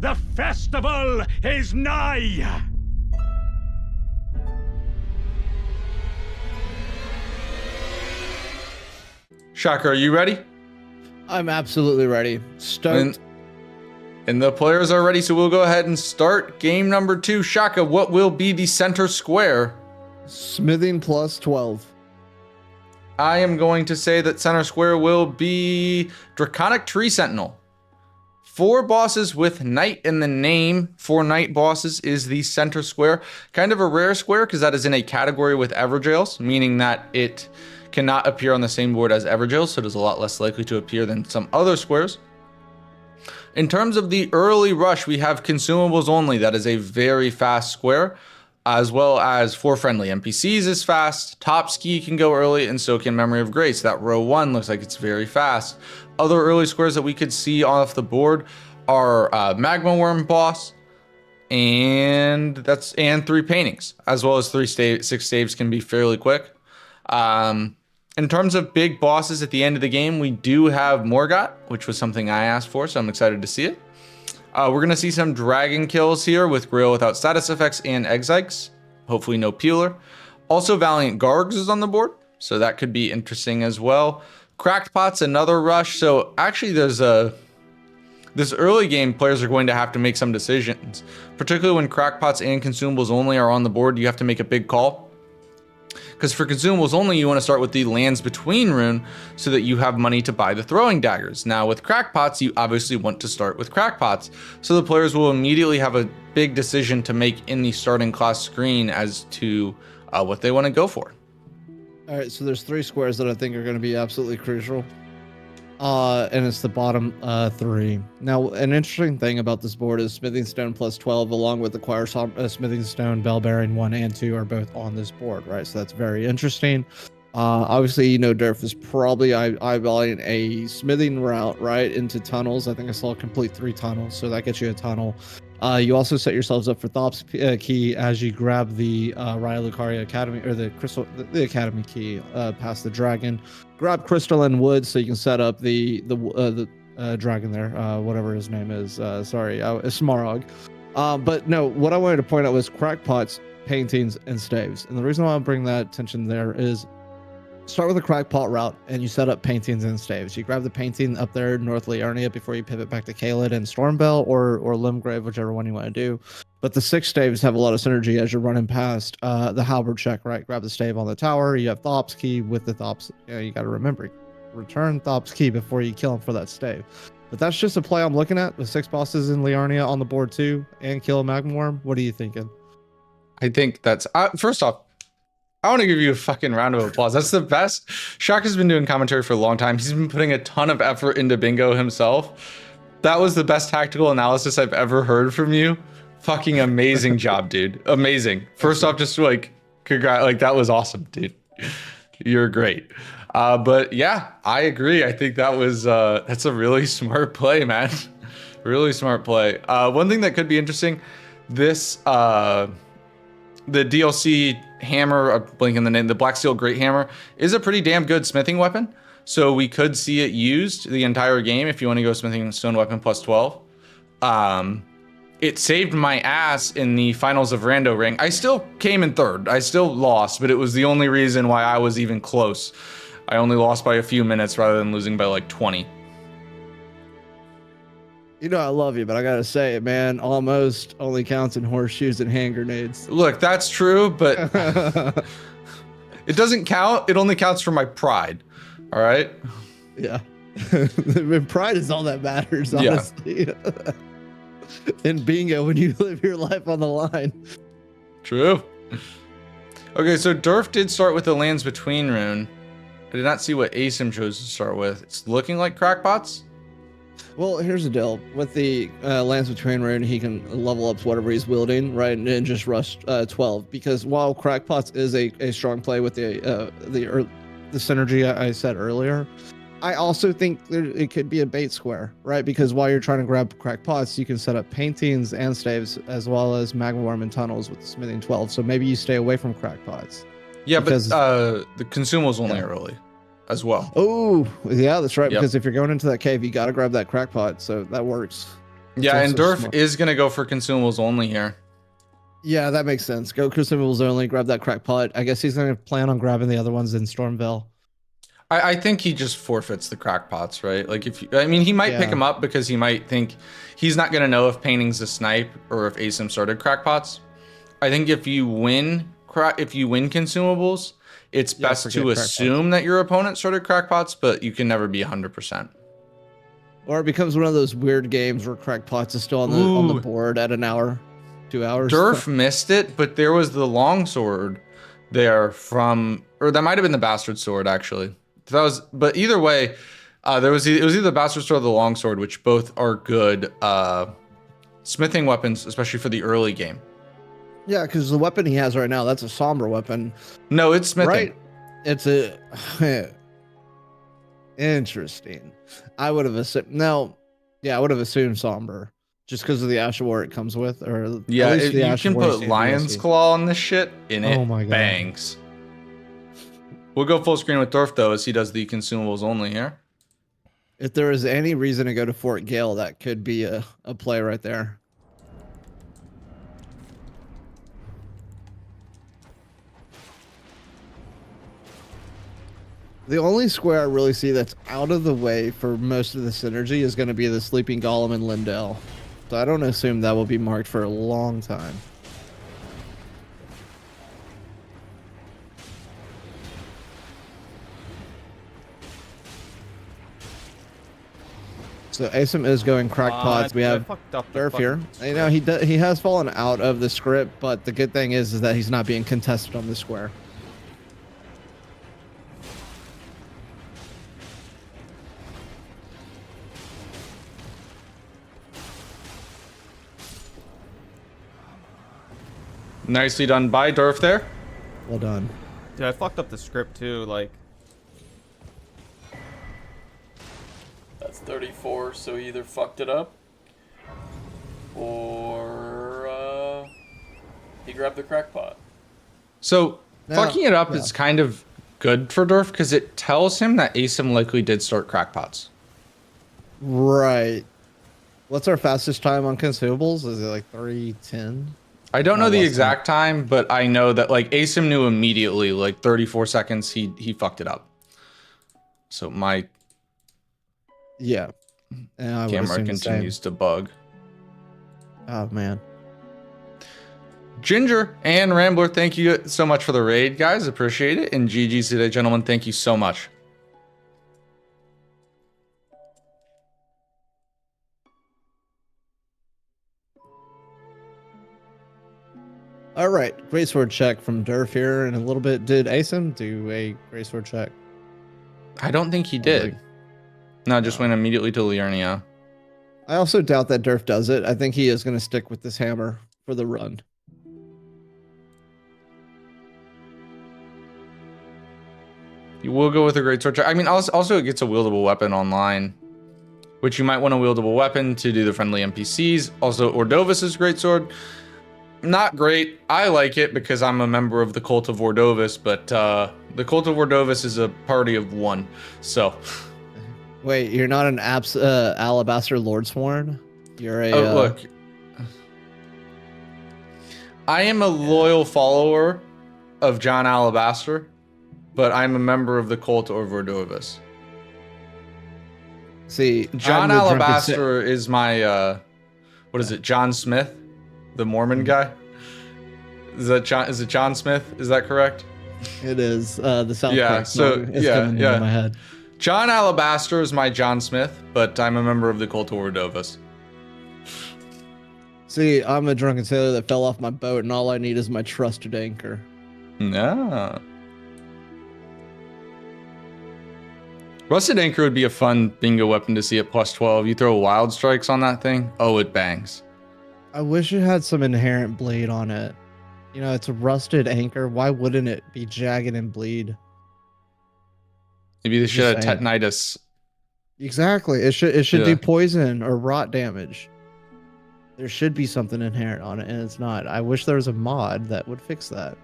The festival is nigh! Shaka, are you ready? I'm absolutely ready. Stoked. And the players are ready, so we'll go ahead and start game number 2. Shaka, what will be the center square? Smithing plus 12. I am going to say that center square will be Draconic Tree Sentinel. 4 bosses with knight in the name. 4 knight bosses is the center square. Kind of a rare square because that is in a category with Everjails, meaning that it cannot appear on the same board as Everjails, so it is a lot less likely to appear than some other squares. In terms of the early rush, we have consumables only. That is a very fast square, as well as 4 friendly NPCs is fast. Top ski can go early, and so can Memory of Grace. That row 1 looks like it's very fast. Other early squares that we could see off the board are Magma Worm boss, and 3 paintings, as well as 6 saves can be fairly quick. In terms of big bosses at the end of the game, we do have Morgott, which was something I asked for, so I'm excited to see it. We're going to see some dragon kills here with Grail without status effects and Exikes. Hopefully no Peeler. Also, Valiant Gargs is on the board, so that could be interesting as well. Cracked Pot's another rush, so actually this early game, players are going to have to make some decisions. Particularly when Crackpots and Consumables only are on the board, you have to make a big call. Because for Consumables only, you want to start with the Lands Between rune so that you have money to buy the throwing daggers. Now with Crackpots, you obviously want to start with Crackpots. So the players will immediately have a big decision to make in the starting class screen as to what they want to go for. All right, so there's 3 squares that I think are going to be absolutely crucial. And it's the bottom 3. Now, an interesting thing about this board is Smithing Stone plus 12, along with the Choir Smithing Stone, Bell Bearing 1 and 2 are both on this board, right? So that's very interesting. Obviously, you know, Derf is probably eyeballing a smithing route, right, into tunnels. I think I saw complete 3 tunnels, so that gets you a tunnel. You also set yourselves up for Thop's key as you grab the Raya Lucaria Academy, or the Academy key past the dragon. Grab crystalline wood so you can set up the dragon there, whatever his name is. Smarog. But no, what I wanted to point out was crackpots, paintings, and staves. And the reason why I bring that attention there is start with a crackpot route and you set up paintings and staves. You grab the painting up there North Liurnia before you pivot back to Caelid and Stormbell or Limgrave, whichever one you want to do. But the 6 staves have a lot of synergy as you're running past the halberd check, right? Grab the stave on the tower. You have Thop's key with the Thop's. You got to remember, return Thop's key before you kill him for that stave. But that's just a play I'm looking at with 6 bosses in Liurnia on the board too, and kill a Magma Worm. What are you thinking? I think that's first off, I want to give you a fucking round of applause. That's the best. Shaka's been doing commentary for a long time. He's been putting a ton of effort into bingo himself. That was the best tactical analysis I've ever heard from you. Fucking amazing job, dude. Amazing. First off, just like, congrats. Like, that was awesome, dude. You're great. But yeah, I agree. I think that was, that's a really smart play, man. Really smart play. One thing that could be interesting, this, the DLC hammer, I'm blanking the name, the Black Steel Great Hammer is a pretty damn good smithing weapon. So we could see it used the entire game if you want to go smithing stone weapon plus 12. It saved my ass in the finals of Rando Ring. I still came in 3rd. I still lost, but it was the only reason why I was even close. I only lost by a few minutes rather than losing by like 20. You know I love you, but I gotta say it, man. Almost only counts in horseshoes and hand grenades. Look, that's true, but it doesn't count. It only counts for my pride. All right? Yeah. Pride is all that matters, honestly. Yeah. In bingo, when you live your life on the line. True. Okay, so Derf did start with the Lands Between rune. I did not see what Asym chose to start with. It's looking like crackpots. Well, here's the deal. With the Lands Between rune, he can level up whatever he's wielding, right, and just rush 12. Because while crackpots is a strong play with the synergy I said earlier, I also think it could be a bait square, right? Because while you're trying to grab crackpots, you can set up paintings and staves as well as Magma Worm and tunnels with the smithing 12. So maybe you stay away from crackpots. Yeah, because, but the consumables only early as well. Oh, yeah, that's right. Yep. Because if you're going into that cave, you got to grab that crackpot. So that works. Yeah, and also Derf smart. is gonna go for consumables only here. Yeah, that makes sense. Go consumables only. Grab that crackpot. I guess he's gonna plan on grabbing the other ones in Stormville. I think he just forfeits the crackpots, right? Like I mean, he might pick Yeah. him up because he might think he's not gonna know if painting's a snipe or if Asym started crackpots. I think if you win consumables, it's Yeah, best forget to assume that your opponent started crackpots, but you can never be 100%. Or it becomes one of those weird games where crackpots is still on the Ooh, board at an hour, 2 hours. Derf missed it, but there was the longsword there from, or that might have been the bastard sword actually. That was, but either way, it was either the bastard sword or the longsword, which both are good smithing weapons, especially for the early game. Yeah, because the weapon he has right now, that's a somber weapon. No, it's smithing. Right? It's a interesting. I would have assumed I would have assumed somber. Just because of the Ash of War it comes with, or Yeah, at least the you Ash can of War you put see in lion's DLC. claw on this shit, and it Oh my God. bangs. We'll go full screen with Derf though, as he does the consumables only here. If there is any reason to go to Fort Gale, that could be a play right there. The only square I really see that's out of the way for most of the synergy is going to be the Sleeping Golem and Lindell. So I don't assume that will be marked for a long time. So Asym is going crackpots. We have Derf here. You know, he has fallen out of the script, but the good thing is that he's not being contested on the square. Nicely done by Derf there. Well done. Dude, I fucked up the script too. Like, That's 34, so he either fucked it up or he grabbed the crackpot. So Now- fucking it up yeah. is kind of good for Derf because it tells him that Asym likely did start crackpots. Right. What's our fastest time on consumables? Is it like 3:10? I don't know the less exact time, but I know that like Asym knew immediately, like 34 seconds, he fucked it up. So my Yeah. And I would camera assume the same. continues to bug. Oh man. Ginger and Rambler, thank you so much for the raid, guys. Appreciate it. And GG's today, gentlemen, thank you so much. All right. Great sword check from Derf here in a little bit. Did Asym do a great sword check? I don't think he did. No, just went immediately to Liurnia. I also doubt that Derf does it. I think he is going to stick with this hammer for the run. You will go with a great sword check. I mean, also it gets a wieldable weapon online, which you might want a wieldable weapon to do the friendly NPCs. Also, Ordovis's great sword. Not great. I like it because I'm a member of the Cult of Ordovis, but the Cult of Ordovis is a party of one. So, Wait, you're not an Alabaster Lordsworn? You're a. look. I am a loyal follower of John Alabaster, but I'm a member of the Cult of Ordovis. See, John I'm the drunken Alabaster is my what is it? John Smith, the Mormon guy. Is that John? Is it John Smith? Is that correct? It is the South Yeah, Park so, song is yeah, coming yeah. into my head. John Alabaster is my John Smith, but I'm a member of the Cult of Ordovis. See, I'm a drunken sailor that fell off my boat, and all I need is my trusted anchor. Yeah. Rusted Anchor would be a fun bingo weapon to see at plus 12. You throw wild strikes on that thing, oh, it bangs. I wish it had some inherent bleed on it. You know, it's a rusted anchor. Why wouldn't it be jagged and bleed? Maybe they should have Just saying. tetanitis. Exactly. It should Yeah. do poison or rot damage. There should be something inherent on it, and it's not. I wish there was a mod that would fix that.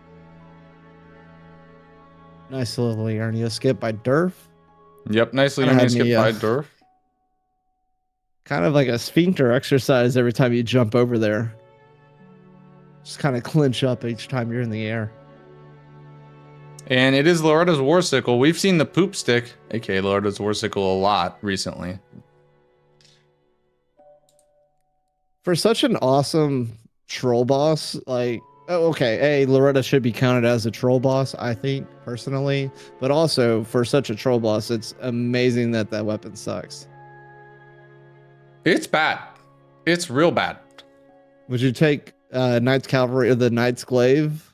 Nice little Liurnia skip by Derf. Yep, nicely Kinda Liurnia had skip me, by Derf. kind of like a sphincter exercise every time you jump over there. Just kind of clinch up each time you're in the air. And it is Loretta's War Sickle. We've seen the poop stick, aka Loretta's War Sickle, a lot recently. For such an awesome troll boss, like, oh, okay, Loretta should be counted as a troll boss, I think, personally. But also, for such a troll boss, it's amazing that that weapon sucks. It's bad. It's real bad. Would you take Knight's Cavalry or the Knight's Glaive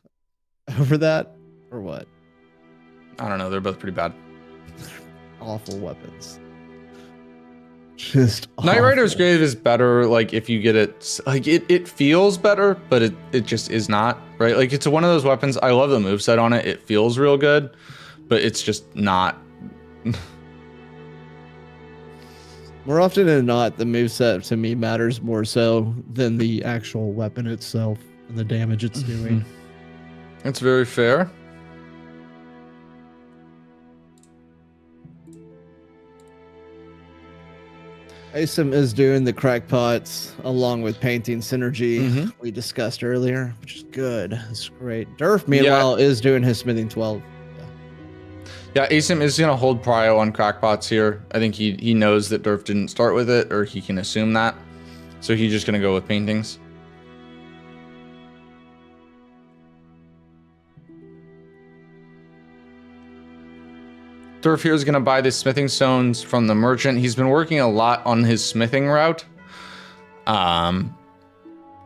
over that? Or what? I don't know. They're both pretty bad. Awful weapons. Just Knight Rider's awful. Grave is better, like, if you get it, like, it feels better, but it just is not, right? Like, it's one of those weapons, I love the moveset on it, it feels real good, but it's just not. More often than not, the moveset to me matters more so than the actual weapon itself and the damage it's doing. It's very fair. Asym is doing the crackpots along with painting synergy we discussed earlier, which is good. It's great. Derf, meanwhile, is doing his smithing 12. Yeah, Asym is going to hold prio on crackpots here. I think he knows that Derf didn't start with it, or he can assume that. So he's just going to go with paintings. Derf here is going to buy the smithing stones from the merchant. He's been working a lot on his smithing route. And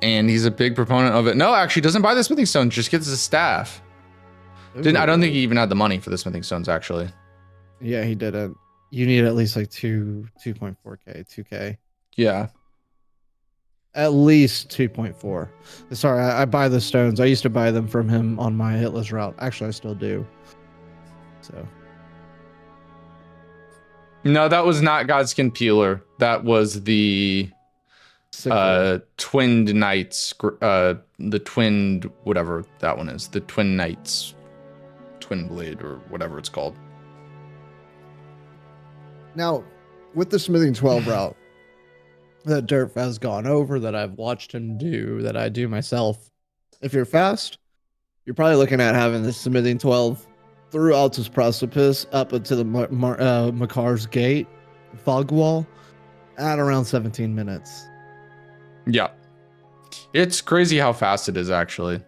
he's a big proponent of it. No, actually doesn't buy the smithing stones, just gets the staff. I don't think he even had the money for the smithing stones, actually. Yeah, he didn't. You need at least like 2.4k, 2k. Yeah. At least 2.4. Sorry, I buy the stones. I used to buy them from him on my hitless route. Actually, I still do. So. No, that was not Godskin Peeler. That was the Twinned Knights, the Twinned, whatever that one is. The Twin Knights, Twin Blade, or whatever it's called. Now, with the smithing 12 route that Derf has gone over, that I've watched him do, that I do myself, if you're fast, you're probably looking at having the smithing 12 through Altus Precipice up into the Makar's Gate fog wall at around 17 minutes. Yeah. It's crazy how fast it is, actually.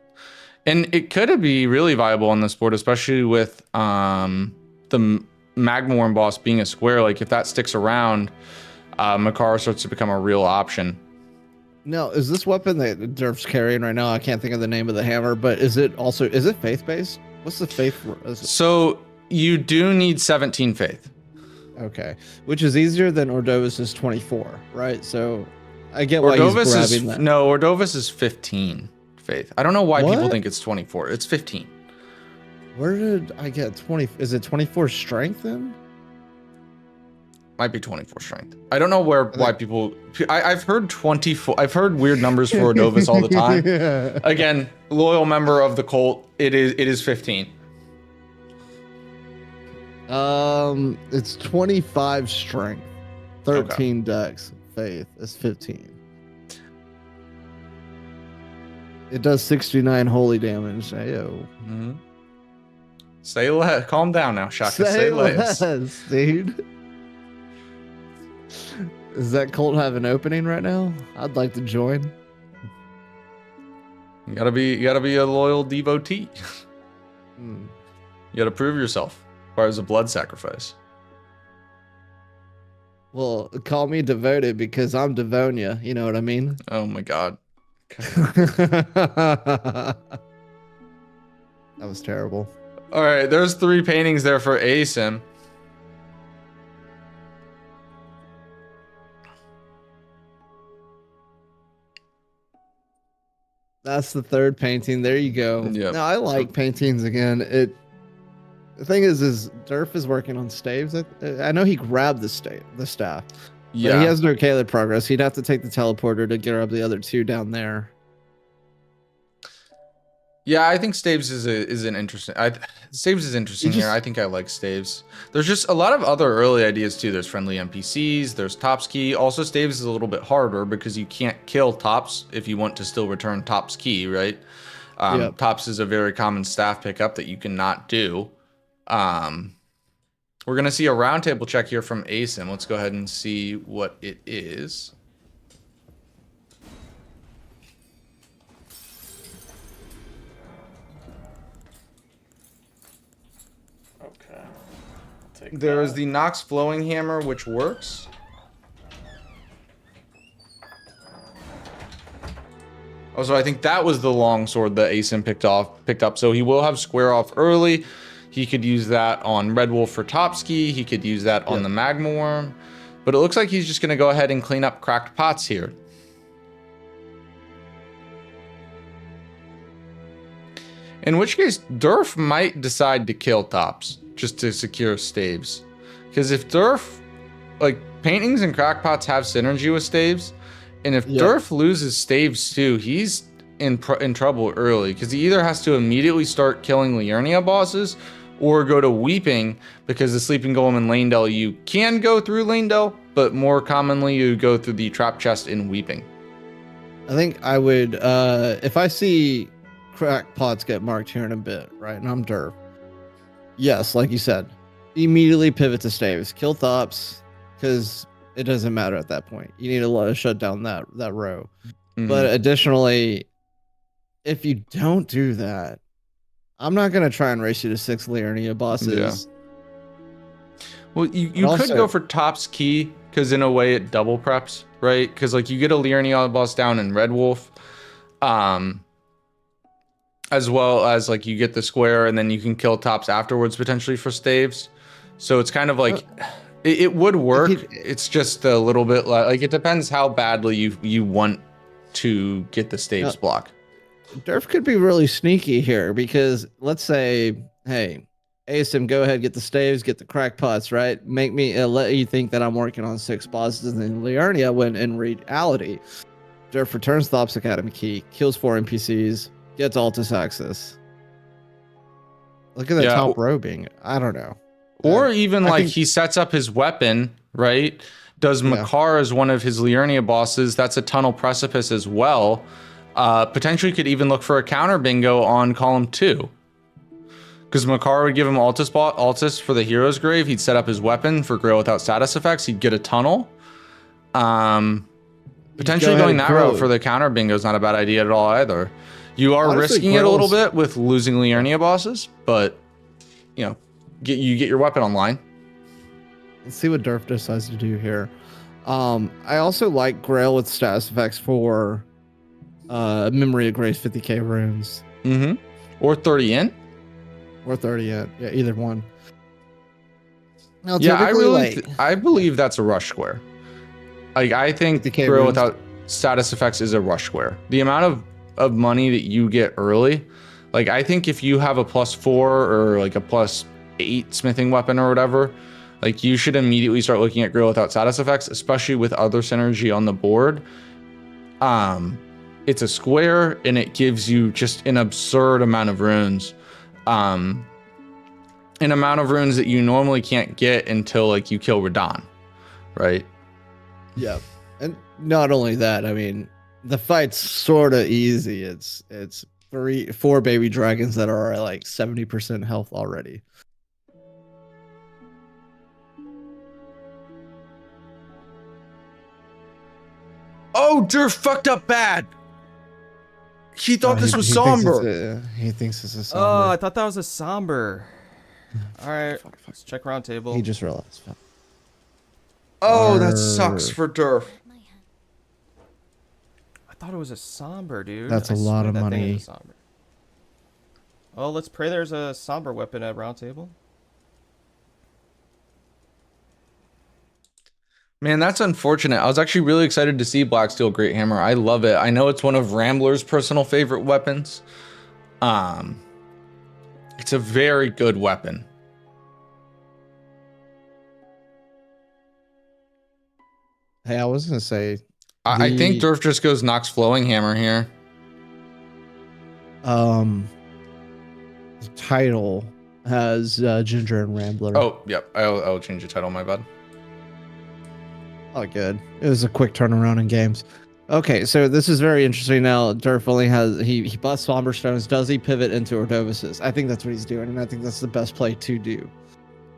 And it could be really viable on this board, especially with the Magmaworm boss being a square. Like, if that sticks around, Makar starts to become a real option. Now, is this weapon that Derf's carrying right now? I can't think of the name of the hammer, but is it faith-based? What's the faith? So you do need 17 faith. Okay, which is easier than Ordovis's 24, right? So I get why he's grabbing that. No, Ordovis is 15 faith. I don't know why people What? think it's 24. It's 15. Where did I get 20? Is it 24 strength then? Might be 24 strength. I don't know why people. I've heard 24. I've heard weird numbers for Ordovis all the time. Yeah. Again, loyal member of the cult. It is 15. It's 25 strength, 13 dex. Faith is 15. It does 69 holy damage. Ayo. Mm-hmm. Say less. Calm down now, Shaka. Say less. Dude. Does that cult have an opening right now? I'd like to join. You gotta be a loyal devotee. Hmm. You gotta prove yourself. Requires a blood sacrifice. Well, call me devoted because I'm Devonia. You know what I mean? Oh my god. That was terrible. All right, there's 3 paintings there for Asym. That's the third painting. There you go. Yep. No, I like paintings again. The thing is Derf is working on staves. I know he grabbed the staff. Yeah. But he has no Caleb progress. He'd have to take the teleporter to grab the other 2 down there. Yeah, I think Staves is an interesting. Staves is interesting here. I think I like Staves. There's just a lot of other early ideas too. There's friendly NPCs. There's Top's Key. Also, Staves is a little bit harder because you can't kill Tops if you want to still return Top's Key, right? Yep. Tops is a very common staff pickup that you cannot do. We're gonna see a roundtable check here from Asym. Let's go ahead and see what it is. Okay. I'll take There is that. the Nox Flowing Hammer, which works. Oh, so I think that was the long sword that Asym picked up. So he will have square off early. He could use that on Red Wolf for Topski. He could use that on the Magma Worm. But it looks like he's just going to go ahead and clean up cracked pots here. In which case, Derf might decide to kill Tops just to secure Staves. Because if Derf, like, paintings and crackpots have synergy with Staves, and if Derf loses Staves too, he's in trouble early. Because he either has to immediately start killing Liurnia bosses, or go to Weeping, because the Sleeping Golem in Lanedale, you can go through Lanedale, but more commonly you go through the trap chest in Weeping. I think I would, if I see crackpots get marked here in a bit, right, and I'm Derf. Yes, like you said, immediately pivot to Staves, kill Thops, because it doesn't matter at that point. You need to shut down that row. But additionally, if you don't do that, I'm not gonna try and race you to 6 Liurnia bosses. Yeah. Well, you could go for Top's Key, because in a way it double preps, right? Because like you get a Liurnia boss down in Red Wolf, as well as like you get the square, and then you can kill Tops afterwards potentially for Staves. So it's kind of like it would work. It's just a little bit like it depends how badly you want to get the Staves block. Derf could be really sneaky here because let's say, hey, Asym, go ahead, get the Staves, get the crackpots, right? Make me let you think that I'm working on 6 bosses in Liurnia when in reality, Derf returns Thops Academy Key, kills 4 NPCs, gets Altus access. Look at the top row being, I don't know. Or even like he sets up his weapon, right? Does Makar as one of his Liurnia bosses. That's a Tunnel Precipice as well. Potentially could even look for a counter bingo on column 2. Because Makar would give him Altus for the Hero's Grave. He'd set up his weapon for Grail without status effects. He'd get a tunnel. Potentially going that route for the counter bingo is not a bad idea at all either. You are risking it a little bit with losing Liurnia bosses, but you know, you get your weapon online. Let's see what Derf decides to do here. I also like Grail with status effects for Memory of Grace 50k runes. Or 30 in. Or 30 in. Yeah, either one. Now, yeah, I believe that's a rush square. Like I think Grail without status effects is a rush square. The amount of money that you get early, like I think if you have a +4 or like a +8 smithing weapon or whatever, like you should immediately start looking at Grail without status effects, especially with other synergy on the board. It's a square and it gives you just an absurd amount of runes. An amount of runes that you normally can't get until like you kill Radahn, right? Yeah. And not only that, I mean, the fight's sort of easy. It's 4 baby dragons that are like 70% health already. Oh, Derf fucked up bad. He thought this was somber. He thinks it's a somber. Oh, I thought that was a somber. All right, let's check round table. He just realized. Oh, that sucks for Derf. I thought it was a somber, dude. That's a lot of money. Well, let's pray there's a somber weapon at round table. Man, that's unfortunate. I was actually really excited to see Blacksteel Great Hammer. I love it. I know it's one of Rambler's personal favorite weapons. It's a very good weapon. Hey, I was gonna say. I think Derf just goes Nox Flowing Hammer here. title has Ginger and Rambler. Oh, yep. I'll change the title. My bad. Oh, good. It was a quick turnaround in games. Okay, so this is very interesting now. Derf only has he bought Somber Stones. Does he pivot into Ordovices? I think that's what he's doing, and I think that's the best play to do.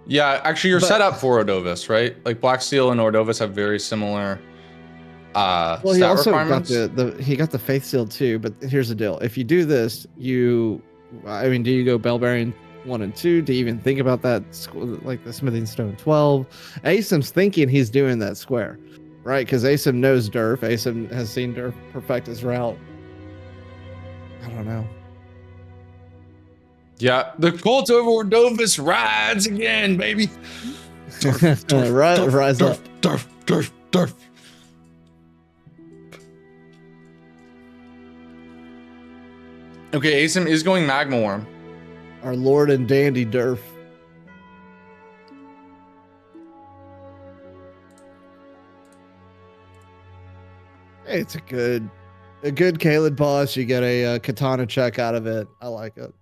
Yeah, actually, you're But- set up for Ordovis, right? Like Blacksteel and Ordovis have very similar Well, he stat also got requirements. he got the Faith Seal too. But here's the deal: if you do this, do you go Bellbearing 1 and 2? Do you even think about that? Like the Smithing Stone 12. Asym's thinking he's doing that square, right? Because Asym knows Derf. Asym has seen Derf perfect his route. I don't know. Yeah, the Colts over Ordovis rides again, baby. Rise up. Derf. Okay, Asym is going Magma Worm. Our Lord and Dandy Derf. Hey, it's a good Kaled boss. You get a katana check out of it. I like it.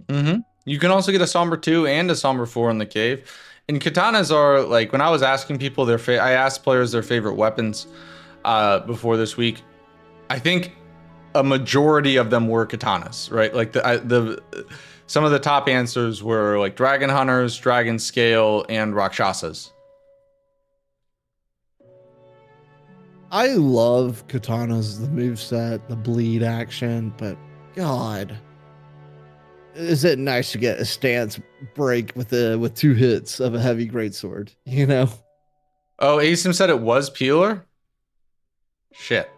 Mm-hmm. You can also get a Somber 2 and a Somber 4 in the cave. And katanas are, like, when I was asking people I asked players their favorite weapons before this week. I think a majority of them were katanas, right? Like some of the top answers were like Dragon Hunters, Dragon Scale, and Rakshasas. I love katanas, the moveset, the bleed action, but God, is it nice to get a stance break with 2 hits of a heavy greatsword, you know? Oh, Asym said it was Peeler? Shit.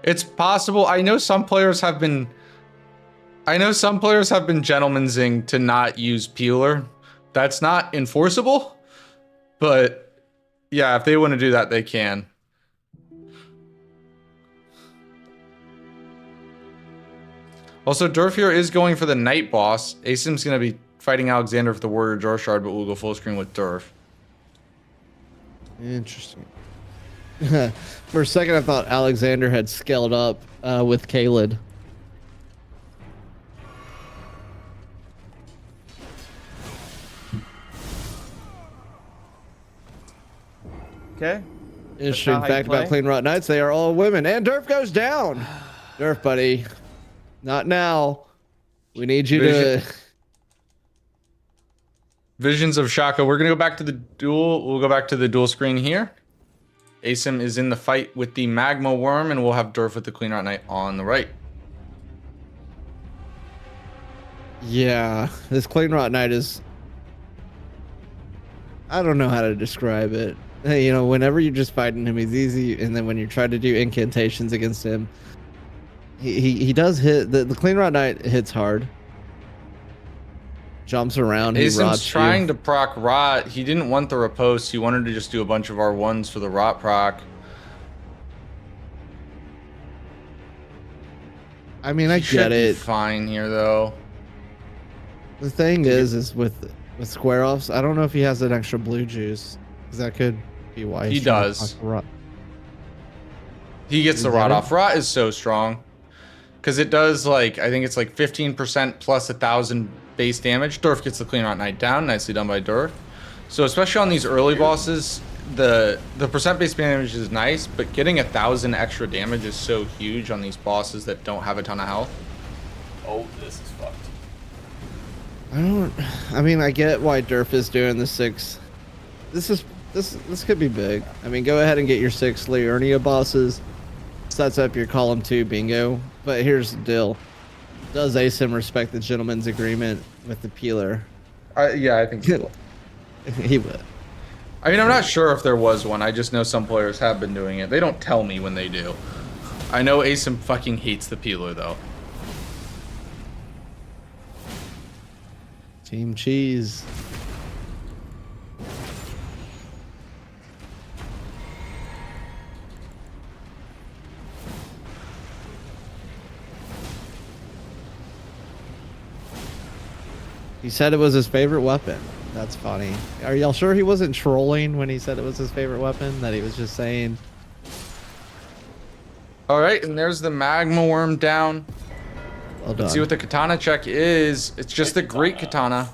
It's possible. I know some players have been gentleman'sing to not use Peeler. That's not enforceable, but yeah, if they want to do that, they can. Also, Derf here is going for the Night boss. Asym's going to be fighting Alexander for the Warrior Jar Shard, but we'll go full screen with Derf. Interesting. For a second, I thought Alexander had scaled up with Kaled. Okay. Interesting not how you fact about play? Clean Rot Knights, they are all women. And Derf goes down. Derf, buddy. Not now. We need you to... Visions of Shaka. We're going to go back to the duel. We'll go back to the duel screen here. Asym is in the fight with the Magma Worm, and we'll have Derf with the Clean Rot Knight on the right. Yeah, this Clean Rot Knight is... I don't know how to describe it. Hey, you know, whenever you're just fighting him, he's easy. And then when you try to do incantations against him, he does hit. The Clean Rot Knight hits hard. Jumps around. He Asym's rots trying you. to proc Rot. He didn't want the riposte. He wanted to just do a bunch of R1s for the Rot proc. I mean, I He should get be it. fine here, though. The thing is with square offs, I don't know if he has an extra blue juice, because that could be why He he's trying to does. block the Rot. He gets Is the that Rot it? off. Rot is so strong. Because it does, like, I think it's like 15% plus 1,000 base damage. Derf gets the Clean Rot Knight down. Nicely done by Derf. So especially on these early bosses, the percent base damage is nice, but getting 1,000 extra damage is so huge on these bosses that don't have a ton of health. Oh, this is fucked. I mean, I get why Derf is doing the 6. This could be big. I mean, go ahead and get your 6 Liurnia bosses. Sets up your column 2 bingo. But here's the deal. Does Asym respect the gentleman's agreement with the peeler? Yeah, I think so. He would. I mean, I'm not sure if there was one. I just know some players have been doing it. They don't tell me when they do. I know Asym fucking hates the peeler, though. Team Cheese. He said it was his favorite weapon. That's funny. Are y'all sure he wasn't trolling when he said it was his favorite weapon? That he was just saying... All right, and there's the Magma Worm down. Well Let's see what the katana check is. It's just the great katana.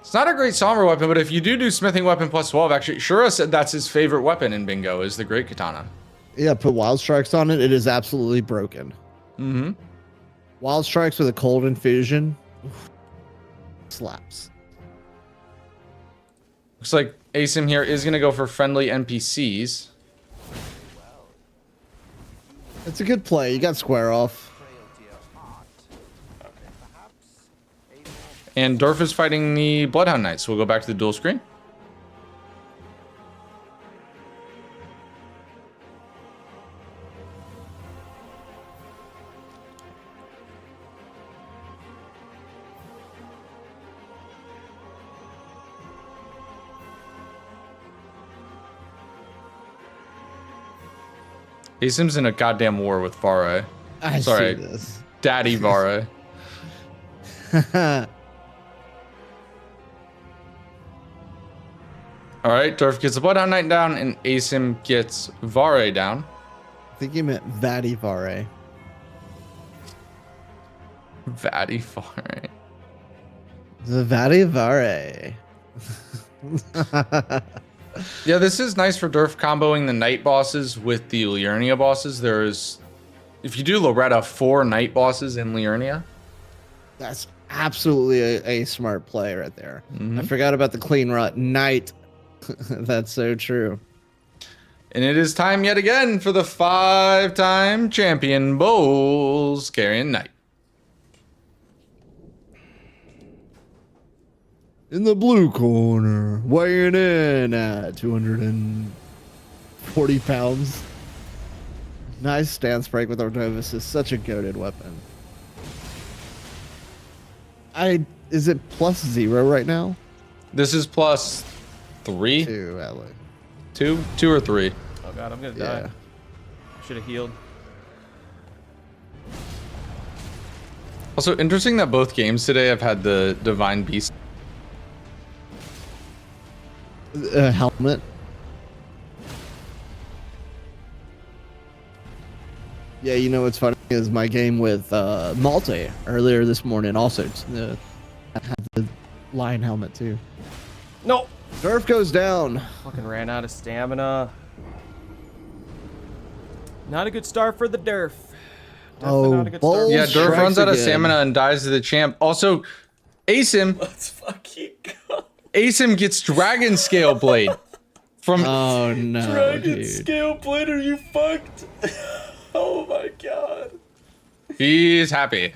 It's not a great somber weapon, but if you do smithing weapon plus 12, actually, Shura said that's his favorite weapon in bingo, is the great katana. Yeah, put wild strikes on it. It is absolutely broken. Mm-hmm. Wild strikes with a cold infusion. Slaps. Looks like Asym here is going to go for friendly NPCs. It's a good play. You got square off. And Derf is fighting the Bloodhound Knight, so we'll go back to the dual screen. Asym's in a goddamn war with Vare. Sorry, see this. Daddy Vare. All right, Derf gets the Bloodhound Knight down, and Asym gets Vare down. I think you meant Vati Vare. Vaddy Vare. The Vati Vare. Yeah, this is nice for Derf comboing the Knight bosses with the Liurnia bosses. There's, if you do Loretta, 4 Knight bosses in Liurnia. That's absolutely a smart play right there. Mhm. I forgot about the clean rut Knight. That's so true. And it is time yet again for the 5-time champion Bulgarian Knight. In the blue corner, weighing in at 240 pounds. Nice stance break with Ordovis is such a goated weapon. Is it +0 right now? This is plus 3? 2, Ellie. 2 or 3. Oh god, I'm gonna Yeah. die. Should have healed. Also, interesting that both games today have had the Divine Beast. Helmet. Yeah, you know what's funny is my game with Malte earlier this morning also had the lion helmet too. No! Derf goes down. Fucking ran out of stamina. Not a good start for the Derf. Definitely not a good start. Yeah, Derf Strikes runs out of again. stamina and dies to the champ. Also, Asym Let's fucking go. Asym gets Dragon Scale Blade from Oh no, Dragon dude. scale blade, are you fucked? Oh my god. He's happy.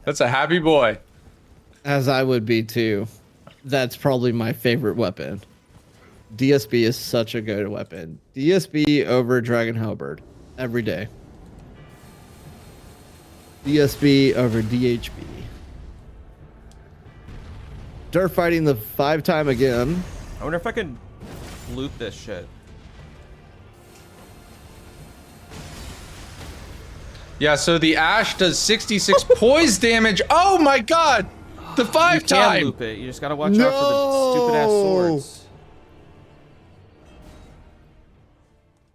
That's a happy boy. As I would be too. That's probably my favorite weapon. DSB is such a good weapon. DSB over Dragon Halberd every day. DSB over DHB. Derf fighting the 5-time again. I wonder if I can loot this shit. Yeah, so the Ash does 66 poise damage. Oh my god! The You can 5-time! loop it. You just gotta watch out for the stupid ass swords.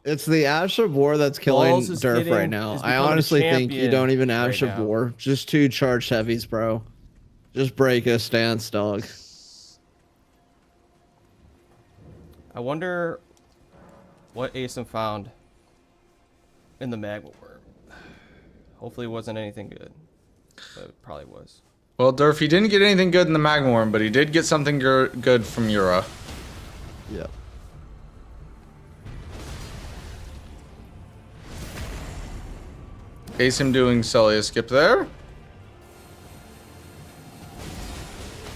It's the Ash of War that's killing Balls is Derf getting- right now. is I becoming a honestly think you champion don't even Ash right of now. War. Just 2 charged heavies, bro. Just break a stance, dog. I wonder what Asym found in the magma worm. Hopefully it wasn't anything good. But it probably was. Well, Derf, he didn't get anything good in the Magma Worm, but he did get something good from Yura. Yep. Asym doing Celia skip there.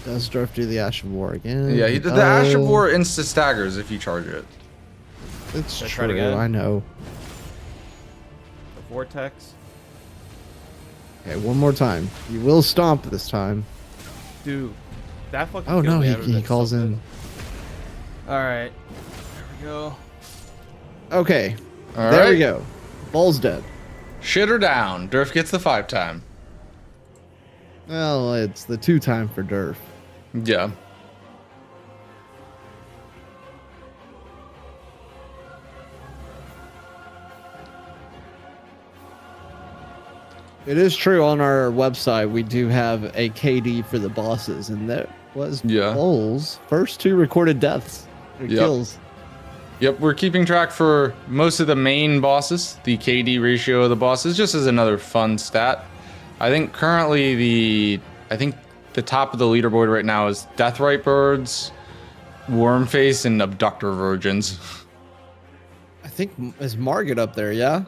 Does Derf do the Ash of War again? Yeah, he did the Ash of War insta staggers if you charge it. It's I try it true, again? I know. The vortex. Okay, one more time. You will stomp this time. Dude. That fucking Oh killed no, me. That would've he been calls so good. in. Alright. There we go. Okay, All there right. we go. Bull's dead. Shit her down. Derf gets the 5-time. Well, it's the 2-time for Derf. Yeah. It is true on our website we do have a KD for the bosses, and that was Bull's first 2 recorded deaths or kills. Yep, we're keeping track for most of the main bosses, the KD ratio of the bosses, just as another fun stat. I think currently the top of the leaderboard right now is Deathrite Birds, Wormface, and Abductor Virgins. I think is Margit up there, yeah?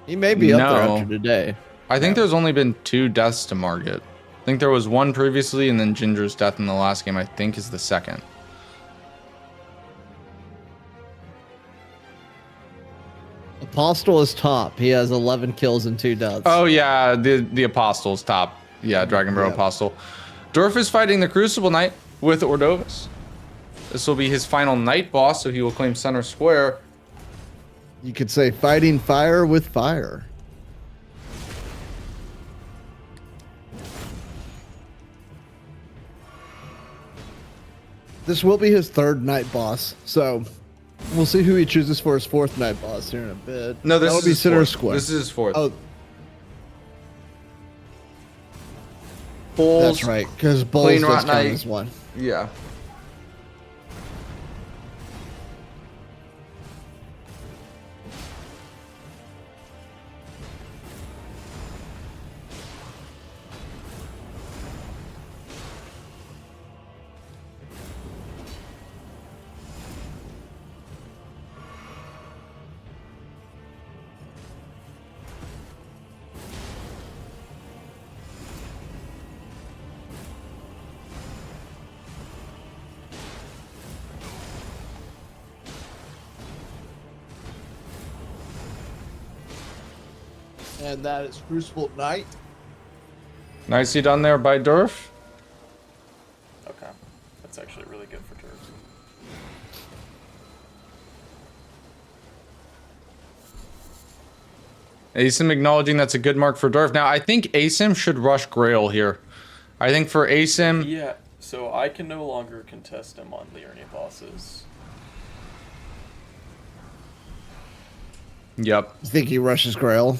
He may be up there after today. I think there's only been 2 deaths to Margit. I think there was 1 previously, and then Ginger's death in the last game, I think, is the second. Apostle is top. He has 11 kills and 2 deaths. Oh, yeah, the Apostle's top. Yeah, Dragonborough Apostle. Derf is fighting the Crucible Knight with Ordovis. This will be his final night boss, so he will claim center square. You could say fighting fire with fire. This will be his 3rd night boss, so we'll see who he chooses for his 4th night boss here in a bit. No, this will is be his center 4th. square. This is his 4th. Oh, Bulls, that's right, because Bulls Clean does Rot count Knight. as 1. Yeah. And that is Crucible Knight. Nicely done there by Derf. Okay. That's actually really good for Turks. Asym acknowledging that's a good mark for Derf. Now, I think Asym should rush Grail here. I think for Asym... Yeah, so I can no longer contest him on Liurnia bosses. Yep. You think he rushes Grail?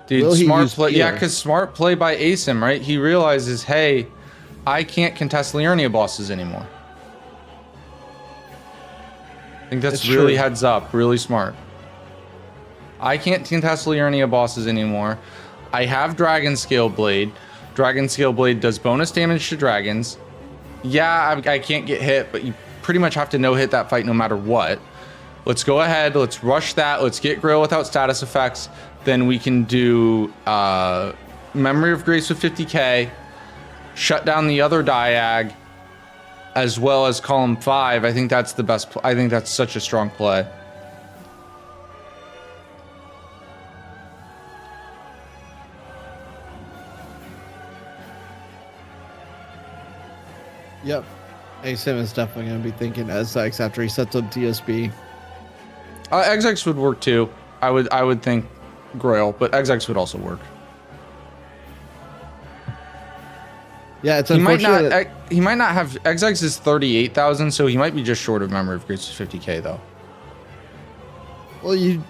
Dude, smart play. Yeah, because smart play by Asym, right? He realizes, hey, I can't contest Liurnia bosses anymore. I think that's really heads up. Really smart. I can't contest Liurnia bosses anymore. I have Dragon Scale Blade. Dragon Scale Blade does bonus damage to dragons. Yeah, I can't get hit, but you pretty much have to no-hit that fight no matter what. Let's go ahead. Let's rush that. Let's get Grail without status effects. Then we can do Memory of Grace with 50k, shut down the other Diag, as well as Column 5. I think that's the best. I think that's such a strong play. Yep. Asym is definitely going to be thinking Essex after he sets up DSB. Exex would work too. I would think Grail, but Exex would also work. Yeah, it's unfortunate. He might not have Exex is 38,000, so he might be just short of Memory of Grace 50k though. Well, you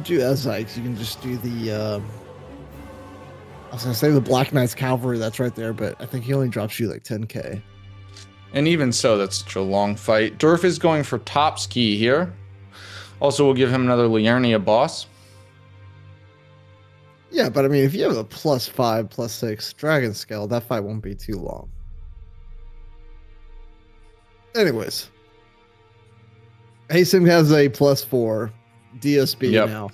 do Essex, you can just do the I was gonna say the Black Knight's Cavalry that's right there, but I think he only drops you like 10k. And even so, that's such a long fight. Derf is going for top ski here. Also, we'll give him another Liurnia boss. Yeah, but I mean, if you have a +5, +6 Dragon Scale, that fight won't be too long. Anyways, Asym has a +4 DSB now.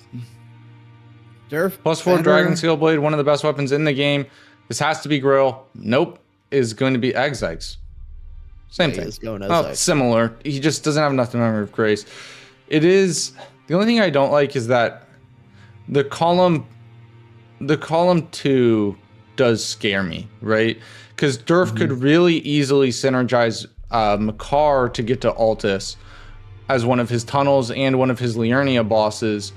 Derf? +4 Dragon Scale Blade, one of the best weapons in the game. This has to be Grill. Nope. Is going to be Exex. Same thing. Similar. He just doesn't have enough Memory of Grace. It is... The only thing I don't like is that the column 2 does scare me, right? Because Derf could really easily synergize Makar to get to Altus as one of his tunnels and one of his Liurnia bosses,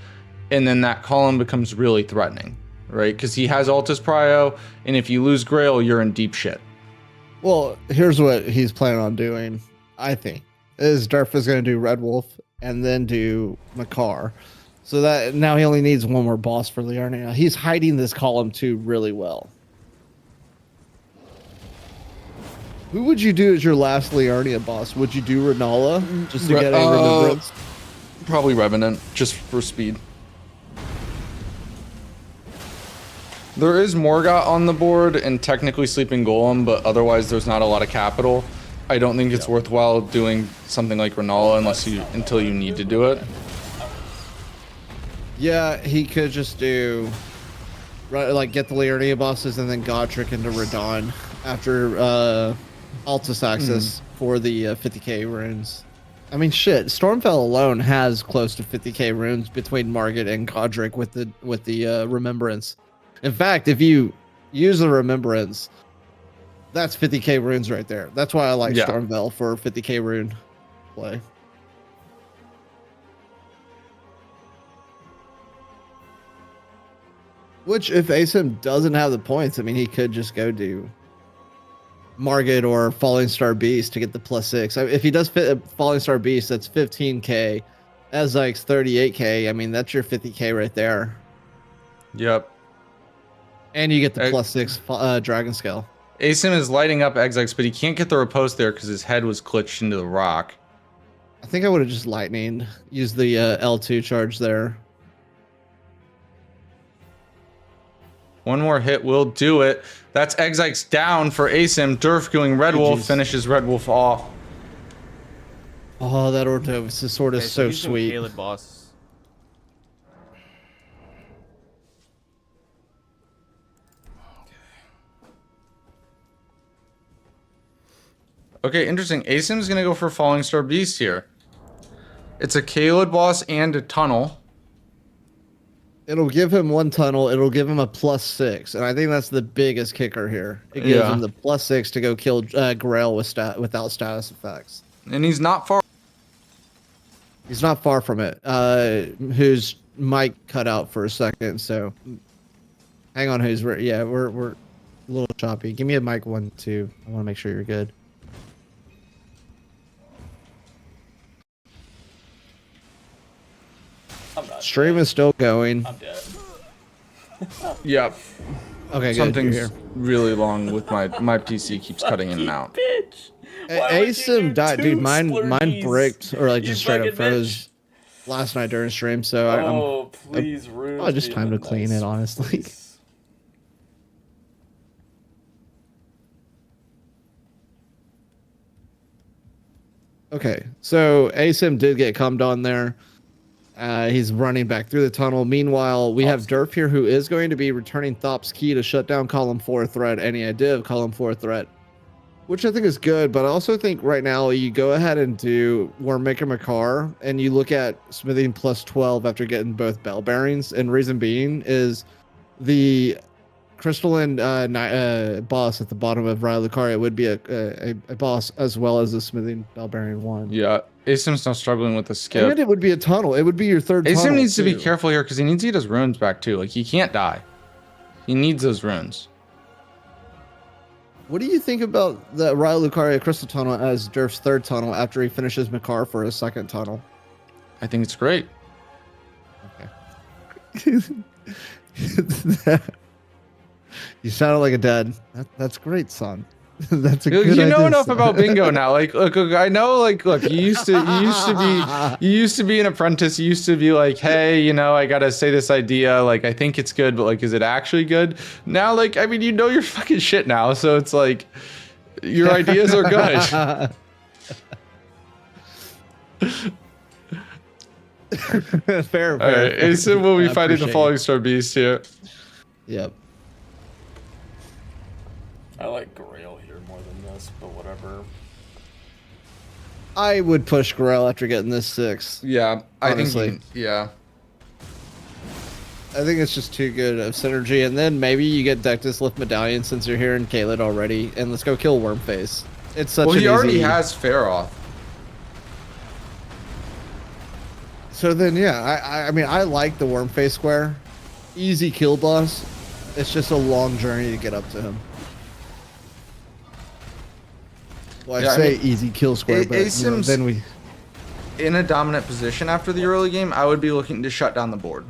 and then that column becomes really threatening, right? Because he has Altus Prio, and if you lose Grail, you're in deep shit. Well, here's what he's planning on doing, I think, is Derf is going to do Red Wolf and then do Makar. So that now he only needs one more boss for Liurnia. He's hiding this column 2 really well. Who would you do as your last Liurnia boss? Would you do Renala just to get a remembrance? Probably Revenant, just for speed. There is Morgott on the board and technically Sleeping Golem, but otherwise there's not a lot of capital. I don't think it's worthwhile doing something like Renala until you need to do it. Yeah, he could just do, like, get the Liurnia bosses and then Godric into Radon after Altus Axis for the 50k runes. I mean, shit, Stormfell alone has close to 50k runes between Margit and Godric with the Remembrance. In fact, if you use the Remembrance, that's 50k runes right there. That's why I like Stormfell for 50k rune play. Which, if Asym doesn't have the points, I mean, he could just go do Margit or Falling Star Beast to get the +6. If he does fit Falling Star Beast, that's 15k. Ezyk's 38k. I mean, that's your 50k right there. Yep. And you get the +6 Dragon Scale. Asym is lighting up Exex, but he can't get the riposte there because his head was glitched into the rock. I think I would have just lightning, used the L2 charge there. One more hit will do it. That's Exex down for Asym. Derf going Red Wolf, finishes Red Wolf off. Oh, that Ordovis sword is so sweet. Caelid boss. Okay, interesting. Asym's gonna go for Falling Star Beast here. It's a Caelid boss and a tunnel. It'll give him one tunnel. It'll give him a +6, and I think that's the biggest kicker here. It gives him the +6 to go kill Grail without status effects. And he's not far. He's not far from it. Whose mic cut out for a second, so hang on. Yeah, we're a little choppy. Give me a mic 1, 2. I want to make sure you're good. Stream is still going. I'm dead. Yep. Okay, something's good. really long with my PC keeps cutting in and out. Bitch. Asym died, dude. Mine Splurgies? bricked or like just You straight up fucking froze last night during stream. So please, rude. just time to clean it, honestly. Okay, so Asym did get cummed on there. He's running back through the tunnel. Meanwhile, we have Derf here, who is going to be returning Thop's key to shut down column 4 threat. Any idea of column 4 threat, which I think is good. But I also think right now you go ahead and do Wormmaker Makar, and you look at smithing +12 after getting both bell bearings. And reason being is the crystalline boss at the bottom of Raya Lucaria would be a boss as well as a smithing bell bearing 1. Yeah, Asym's not struggling with the skip. And it would be a tunnel. It would be your third tunnel. Asym needs to be too. careful here because he needs to get his runes back too. Like, he can't die. He needs those runes. What do you think about the Raya Lucaria crystal tunnel as Derf's third tunnel after he finishes Makar for his second tunnel? I think it's great. Okay. You sounded like a dad. That's great, son. That's a good You know idea, enough son. about bingo now. Like, look, I know. Like, look, you used to be an apprentice. You used to be like, hey, you know, I gotta say this idea. Like, I think it's good, but like, is it actually good? Now, like, I mean, you know your fucking shit now. So it's like, your ideas are good. Fair. All right, Asym will be I fighting the appreciate Falling Star Beast here. Yep. I like Grail here more than this, but whatever. I would push Grell after getting this 6. Yeah, Honestly. I think. Yeah. I think it's just too good of synergy, and then maybe you get Dectus Lift Medallion since you're here in Caelid already, and let's go kill Wormface. It's such Well, an he already easy... has Feroth. So then, yeah, I mean, I like the Wormface square. Easy kill boss. It's just a long journey to get up to him. Well, Yeah, I say easy kill square, but you know, Asym's- then we... in a dominant position after the early game, I would be looking to shut down the board.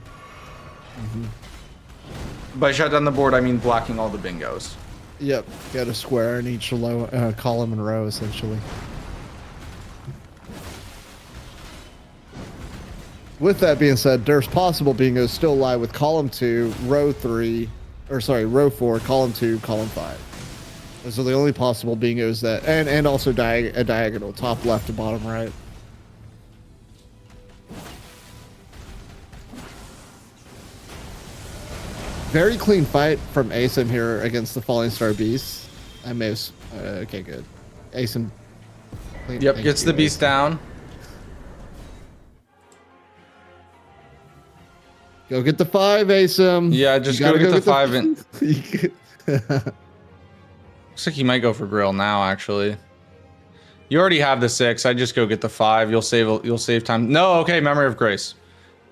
By shut down the board, I mean blocking all the bingos. Yep, got a square in each column and row, essentially. With that being said, Derf's possible bingos still lie with column 2, row 3, or sorry, row 4, column 2, column 5. Those are the only possible bingos that, and also a diagonal, top left to bottom right. Very clean fight from Asym here against the Falling Star Beast. I may have, okay, good. Asym. Yep, gets the beast down. Go get the 5, Asym. Yeah, just go get the 5 and looks like he might go for grill now, actually. You already have the 6. I just go get the 5. You'll save time. No, okay, Memory of Grace.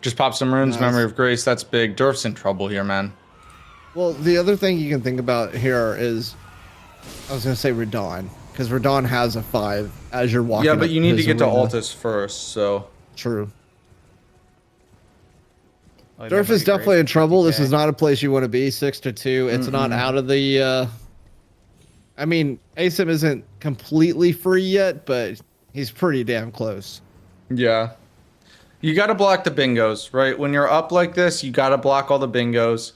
Just pop some runes, Nice. Memory of Grace. That's big. Derf's in trouble here, man. Well, the other thing you can think about here is, I was gonna say Radon, because Radon has a 5 as you're walking. Yeah, but up you need to his get to arena. Altus first, so. True. Oh, Derf Memory is definitely Grace, in trouble. This 50K. is not a place you want to be. 6-2. It's not out of the. I mean, Asym isn't completely free yet, but he's pretty damn close. Yeah. You got to block the bingos, right? When you're up like this, you got to block all the bingos.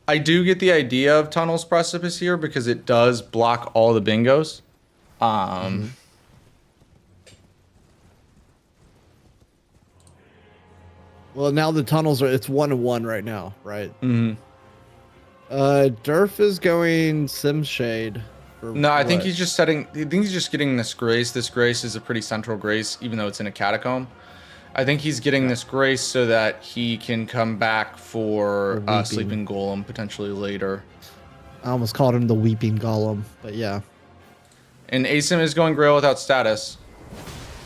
I do get the idea of Tunnel's Precipice here because it does block all the bingos. Well, now the tunnels are. It's 1-1 right now, right? Mhm. Derf is going Sim Shade. No, I think he's just setting. I think he's just getting this grace. This grace is a pretty central grace, even though it's in a catacomb. I think he's getting this grace so that he can come back for Weeping. Sleeping Golem potentially later. I almost called him the Weeping Golem, but yeah. And Asym is going Grail without status.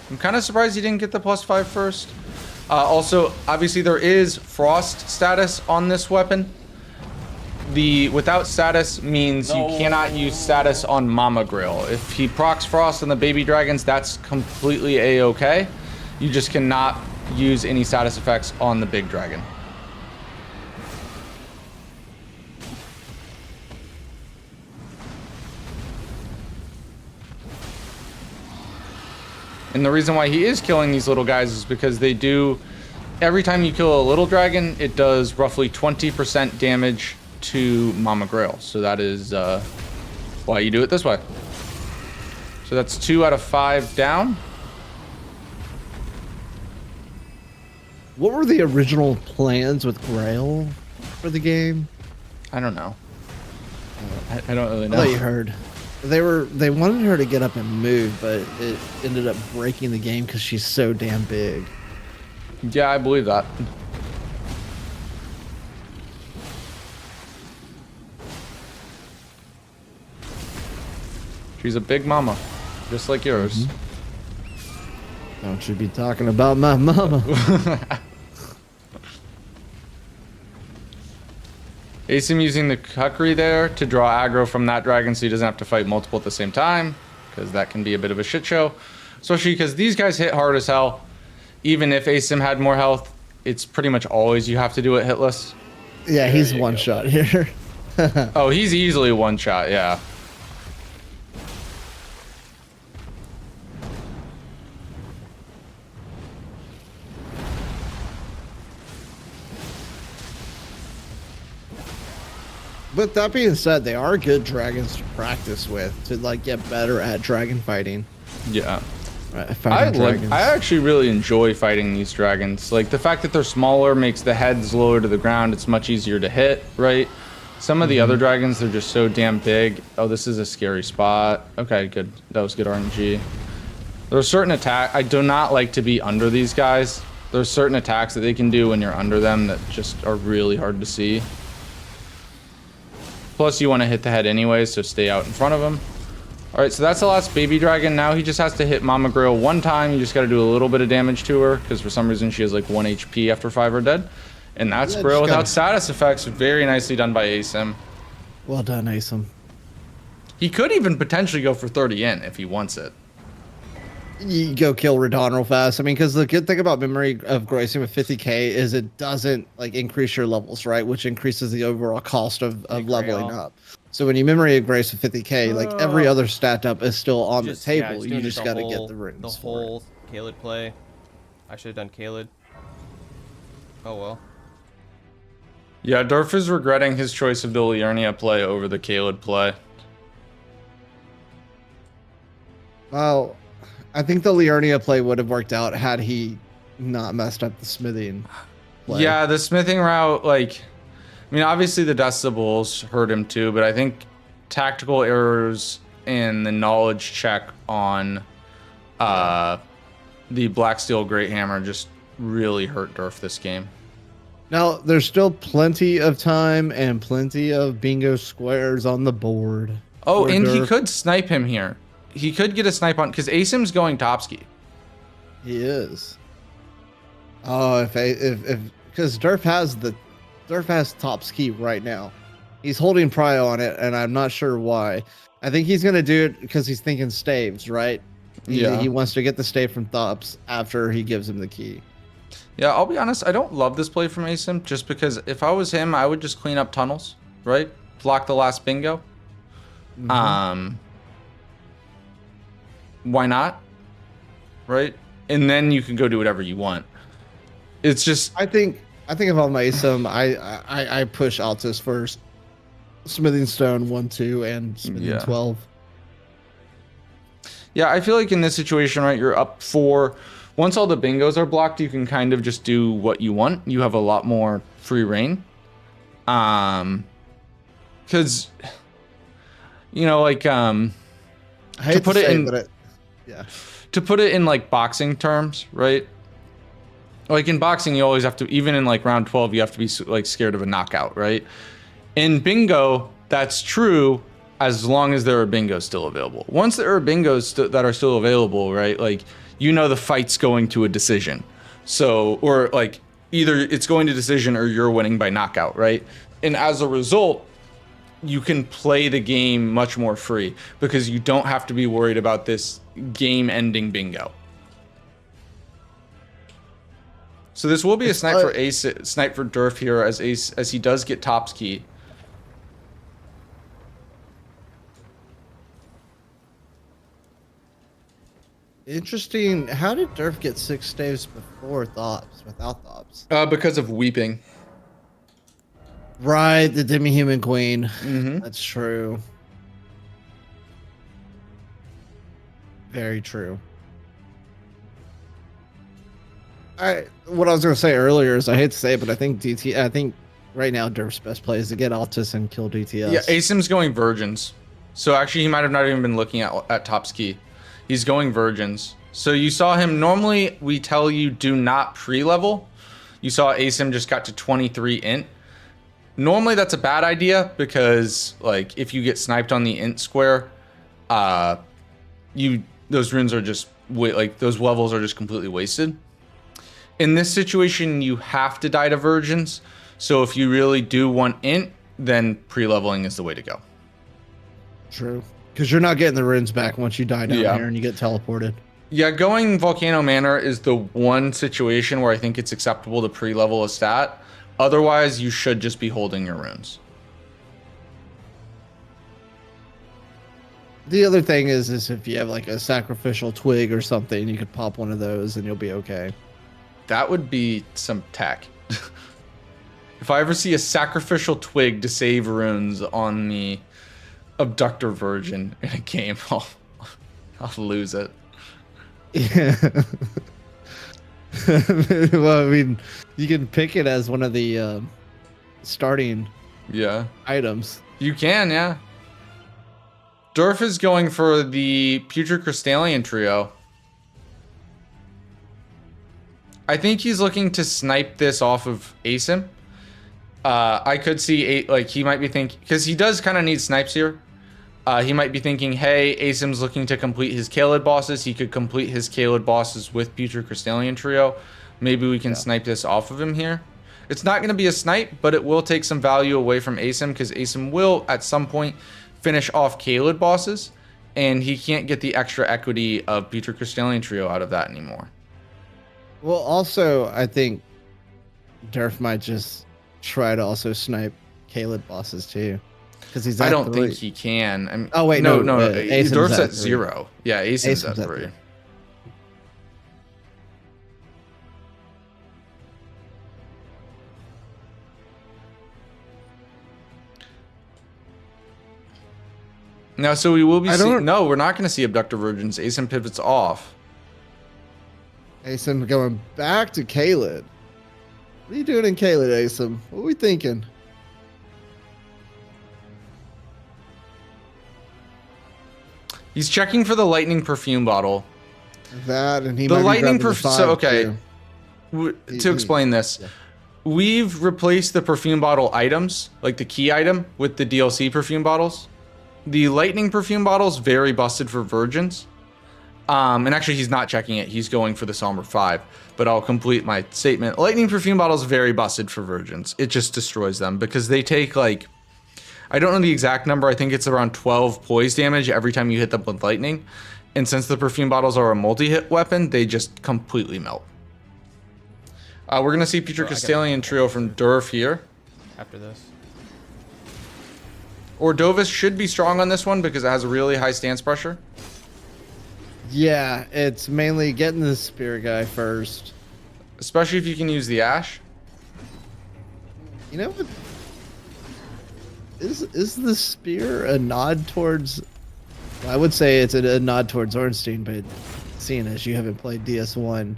I'm kind of surprised he didn't get the +5 first. Also, obviously there is Frost status on this weapon. The without status means you cannot use status on Mama Grail. If he procs Frost on the baby dragons, that's completely a-okay. You just cannot use any status effects on the big dragon. And the reason why he is killing these little guys is because they do, every time you kill a little dragon, it does roughly 20% damage to Mama Grail. So that is why you do it this way. So that's 2 out of 5 down. What were the original plans with Grail for the game? I don't know. I don't really I know. thought you heard. They wanted her to get up and move, but it ended up breaking the game because she's so damn big. Yeah, I believe that. She's a big mama, just like yours. Don't you be talking about my mama. Asym using the Kukri there to draw aggro from that dragon so he doesn't have to fight multiple at the same time, because that can be a bit of a shit show. Especially because these guys hit hard as hell. Even if Asym had more health, it's pretty much always you have to do it hitless. Yeah, he's one shot here. Oh, he's easily one shot, yeah. But that being said, they are good dragons to practice with, to like get better at dragon fighting. Yeah. Fighting dragons. I actually really enjoy fighting these dragons. Like, the fact that they're smaller makes the heads lower to the ground. It's much easier to hit, right? Some of the other dragons, they're just so damn big. Oh, this is a scary spot. Okay, good. That was good RNG. There are certain attacks. I do not like to be under these guys. There's certain attacks that they can do when you're under them that just are really hard to see. Plus, you want to hit the head anyway, so stay out in front of him. All right, so that's the last baby dragon. Now he just has to hit Mama Grail one time. You just got to do a little bit of damage to her, because for some reason she has like 1 HP after 5 are dead. And that's Yeah, Grail just without gotta- status effects. Very nicely done by Asym. Well done, Asym. He could even potentially go for 30 in if he wants it. you go kill Radon real fast. I mean, because the good thing about Memory of Gracing with 50k is it doesn't like increase your levels, right? Which increases the overall cost of leveling up. So when you Memory of Grace with 50k, like every other stat up is still on the table. You just got to get the runes. The whole Kaled play. I should have done Kaled. Oh well. Yeah, Derf is regretting his choice of the Liurnia play over the Kaled play. Well, I think the Liurnia play would have worked out had he not messed up the smithing play. Yeah, the smithing route, like, I mean, obviously the Decibels hurt him too, but I think tactical errors and the knowledge check on the Black Steel Great Hammer just really hurt Derf this game. Now, there's still plenty of time and plenty of bingo squares on the board. Oh, and Derf. he could snipe him here. He could get a snipe on, because Asym's going Topski. He is. Oh, because Derf has top ski right now. He's holding prio on it, and I'm not sure why. I think he's gonna do it because he's thinking staves, right? He wants to get the stave from Thops after he gives him the key. Yeah, I'll be honest, I don't love this play from Asym, just because if I was him, I would just clean up tunnels, right? Block the last bingo. Mm-hmm. Why not? Right? And then you can go do whatever you want. It's just I think if I'm Asym, I push Altus first. Smithing Stone 1-2 and Smithing 12. Yeah, I feel like in this situation, right, you're up 4. Once all the bingos are blocked, you can kind of just do what you want. You have a lot more free reign. Because, you know, like, I hate to put it in, yeah. To put it in like boxing terms, right? Like in boxing, you always have to, even in like round 12, you have to be like scared of a knockout, right? In bingo, that's true as long as there are bingos still available. Once there are bingos that are still available, right? Like, you know, the fight's going to a decision. So, or like either it's going to decision or you're winning by knockout, right? And as a result, you can play the game much more free because you don't have to be worried about this game-ending bingo. So this will be a snipe for snipe for Derf here as he does get Top's key. Interesting. How did Derf get 6 staves before Thops, without Thops? Because of weeping. Right, the demi-human queen. Mm-hmm. That's true. Very true. What I was gonna say earlier is I hate to say it, but I think right now Derf's best play is to get Altus and kill DTS. Yeah, Asym's going Virgins. So actually he might have not even been looking at Top's key. He's going Virgins. So you saw him, normally we tell you do not pre-level. You saw Asym just got to 23 int. Normally that's a bad idea because like if you get sniped on the int square, those runes are just like those levels are just completely wasted. In this situation, you have to die to Virgins. So if you really do want int, then pre-leveling is the way to go. True. Because you're not getting the runes back once you die down here and you get teleported. Yeah, going Volcano Manor is the one situation where I think it's acceptable to pre-level a stat. Otherwise, you should just be holding your runes. The other thing is if you have like a sacrificial twig or something, you could pop one of those and you'll be okay. That would be some tech. If I ever see a sacrificial twig to save runes on the Abductor Virgin in a game, I'll lose it. Yeah. Well, I mean, you can pick it as one of the starting items. You can, yeah. Derf is going for the Putrid Crystallian trio. I think he's looking to snipe this off of Asym. I could see he might be thinking, because he does kind of need snipes here. He might be thinking, hey, Asym's looking to complete his Kaled bosses. He could complete his Kaled bosses with Putrid Crystallian trio. Maybe we can snipe this off of him here. It's not going to be a snipe, but it will take some value away from Asym because Asym will, at some point, finish off Kaled bosses. and he can't get the extra equity of Future Crystalline Trio out of that anymore. Well, also, I think Derf might just try to also snipe Caleb bosses too. Because he's I at don't 3. think he can. Oh, wait, no. Asym's Dorf's at 3. 0. Yeah, Asym's at Asym's at 3. 3. Now, so we will be I don't- no, we're not going to see Abductor Virgins. Asym pivots off. Asym going back to Caleb. What are you doing in Caleb, Asym? What are we thinking? He's checking for the lightning perfume bottle. That and he The might be lightning grabbing the perfume. So, 5 okay. too. To explain this, yeah. we've replaced the perfume bottle items, like the key item, with the DLC perfume bottles. The lightning perfume bottles very busted for virgins. And actually, he's not checking it. He's going for the Somber 5. But I'll complete my statement. Lightning perfume bottles very busted for virgins. It just destroys them because they take like, I don't know the exact number. I think it's around 12 poise damage every time you hit them with lightning. And since the perfume bottles are a multi-hit weapon, they just completely melt. We're going to see Future Crystalline Trio from Derf here. After this. Ordovis should be strong on this one because it has a really high stance pressure. Yeah, it's mainly getting the spear guy first. Especially if you can use the Ash. You know what? Is the spear a nod towards... Well, I would say it's a nod towards Ornstein, but seeing as you haven't played DS1,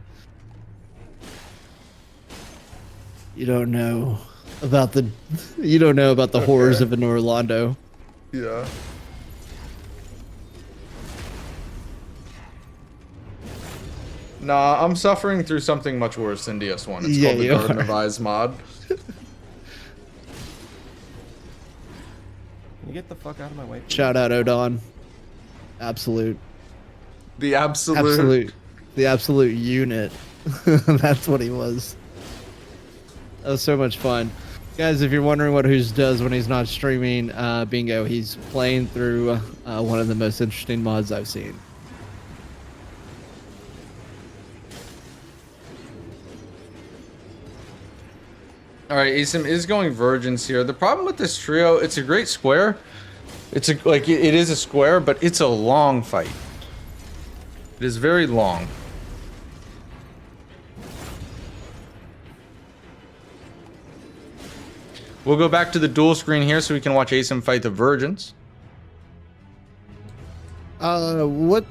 you don't know about the horrors of an Orlando. Yeah. Nah, I'm suffering through something much worse than DS1. It's Yeah, called the you Garden are. of Eyes mod. Can you get the fuck out of my way, please? Shout out Odon. Absolute The absolute. unit. That's what he was. That was so much fun. Guys, if you're wondering what Who's does when he's not streaming, bingo, he's playing through one of the most interesting mods I've seen. All right, Asym is going virgins here. The problem with this trio, it's a great square. It's it is a square, but it's a long fight. It is very long. We'll go back to the dual screen here so we can watch Asym fight the virgins. What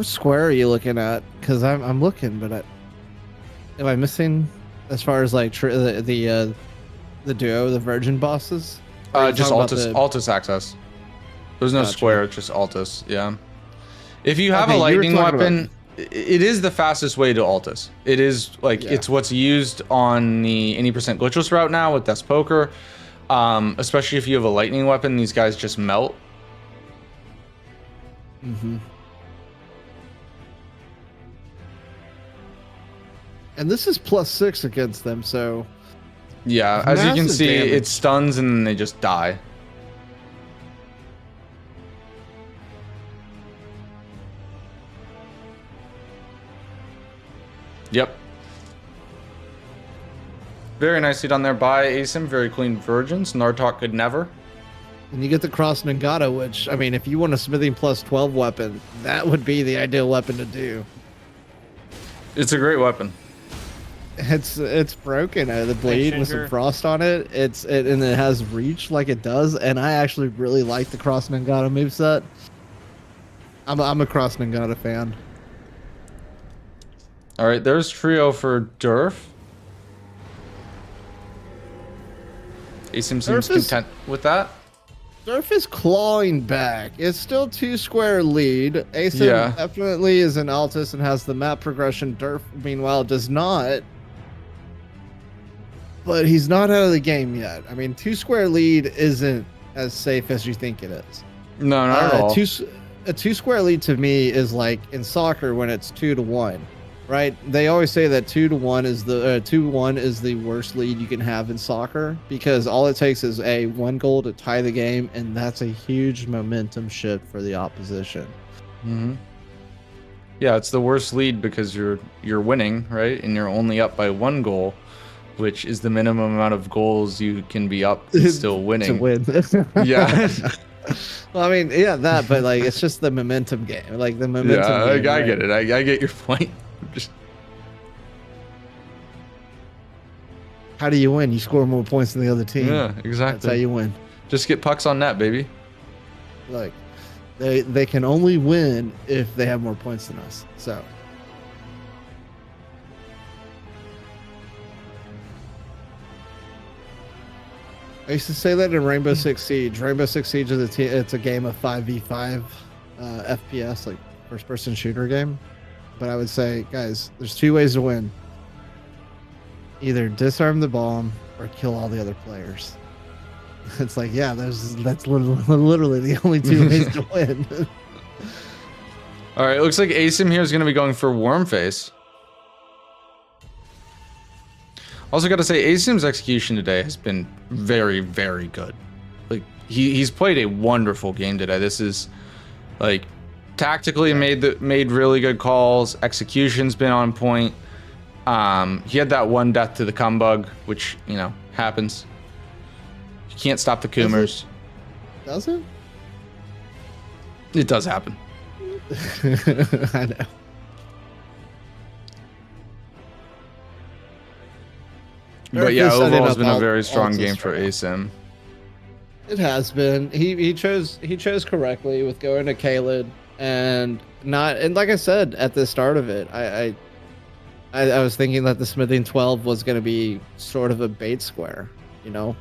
square are you looking at? Because I'm looking, but am I missing as far as like the duo, the virgin bosses? Or are you Just talking about Altus access. There's no Gotcha. square, it's just Altus, yeah. If you have Okay, a you were lightning talking weapon, it is the fastest way to Altus. It is like, Yeah. it's what's used on the any percent glitchless route now with Death's Poker. Especially if you have a lightning weapon, these guys just melt. Mm-hmm. And this is +6 against them, so Yeah, as you can Massive see, damage. it stuns and then they just die. Yep. Very nicely done there by Asym. Very clean virgins. Nartok could never. and you get the Cross Nagata, which I mean, if you want a smithing +12 weapon, that would be the ideal weapon to do. It's a great weapon. It's broken. The blade with some Ginger. frost on it. And it has reach like it does. And I actually really like the Cross Nagata moveset. I'm a Cross Nagata fan. All right, there's trio for Derf. Asym seems Derf is- content with that. Derf is clawing back. It's still 2-square lead. Asym Yeah. definitely is an Altus and has the map progression. Derf, meanwhile, does not. But he's not out of the game yet. I mean, 2-square lead isn't as safe as you think it is. No, not at all. A 2-square lead to me is like in soccer when it's 2-1, right? They always say that 2-1 is the 2-1 is the worst lead you can have in soccer because all it takes is a 1 goal to tie the game, and that's a huge momentum shift for the opposition. Mm-hmm. Yeah, it's the worst lead because you're winning, right? And you're only up by 1 goal, which is the minimum amount of goals you can be up and still winning. To win. Yeah. Well, I mean, yeah, that, but like it's just the momentum game. Like the momentum Yeah, game, I right? get it. I get your point. Just How do you win? You score more points than the other team. yeah, exactly. That's how you win. Just get pucks on net, baby. Like they can only win if they have more points than us. So I used to say that in Rainbow Six Siege. Rainbow Six Siege is it's a game of 5v5 FPS, like first person shooter game. But I would say, guys, there's 2 ways to win. Either disarm the bomb or kill all the other players. It's like, yeah, that's literally the only 2 ways to win. All right, looks like Asym here is going to be going for Wormface. Also got to say, Asym's execution today has been very, very good. Like he's played a wonderful game today. This is like tactically made really good calls. Execution's been on point. He had that 1 death to the cum bug, which happens. You can't stop the Coomers. Does it? It does happen. I know. But yeah, Setting overall it's up been a all- very strong all game this for right now. Asym. It has been. He chose correctly with going to Kaled and like I said at the start of it, I was thinking that the Smithing 12 was going to be sort of a bait square, or no,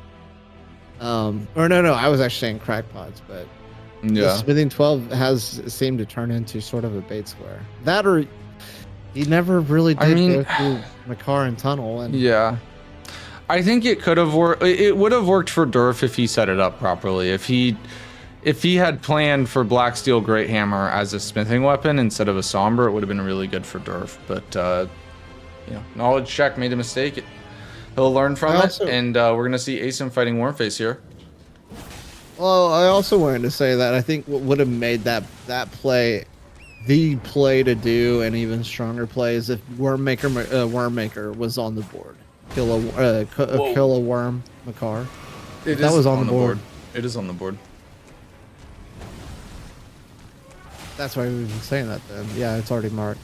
I was actually saying crackpots, but the Yeah. Smithing 12 has seemed to turn into sort of a bait square. That or he never really did go through Makar and Tunnel, and Yeah. I think it could have worked. It would have worked for Derf if he set it up properly. If he had planned for Black Steel Great Hammer as a smithing weapon instead of a Somber, it would have been really good for Derf. But knowledge check, made a mistake. He'll learn from it, and we're gonna see Asym fighting Wormface here. Well, I also wanted to say that I think what would have made that play the play to do an even stronger play is if Wormmaker was on the board. Kill a worm, Makar. That was on the board. It is on the board. That's why we've been saying that then. Yeah, it's already marked.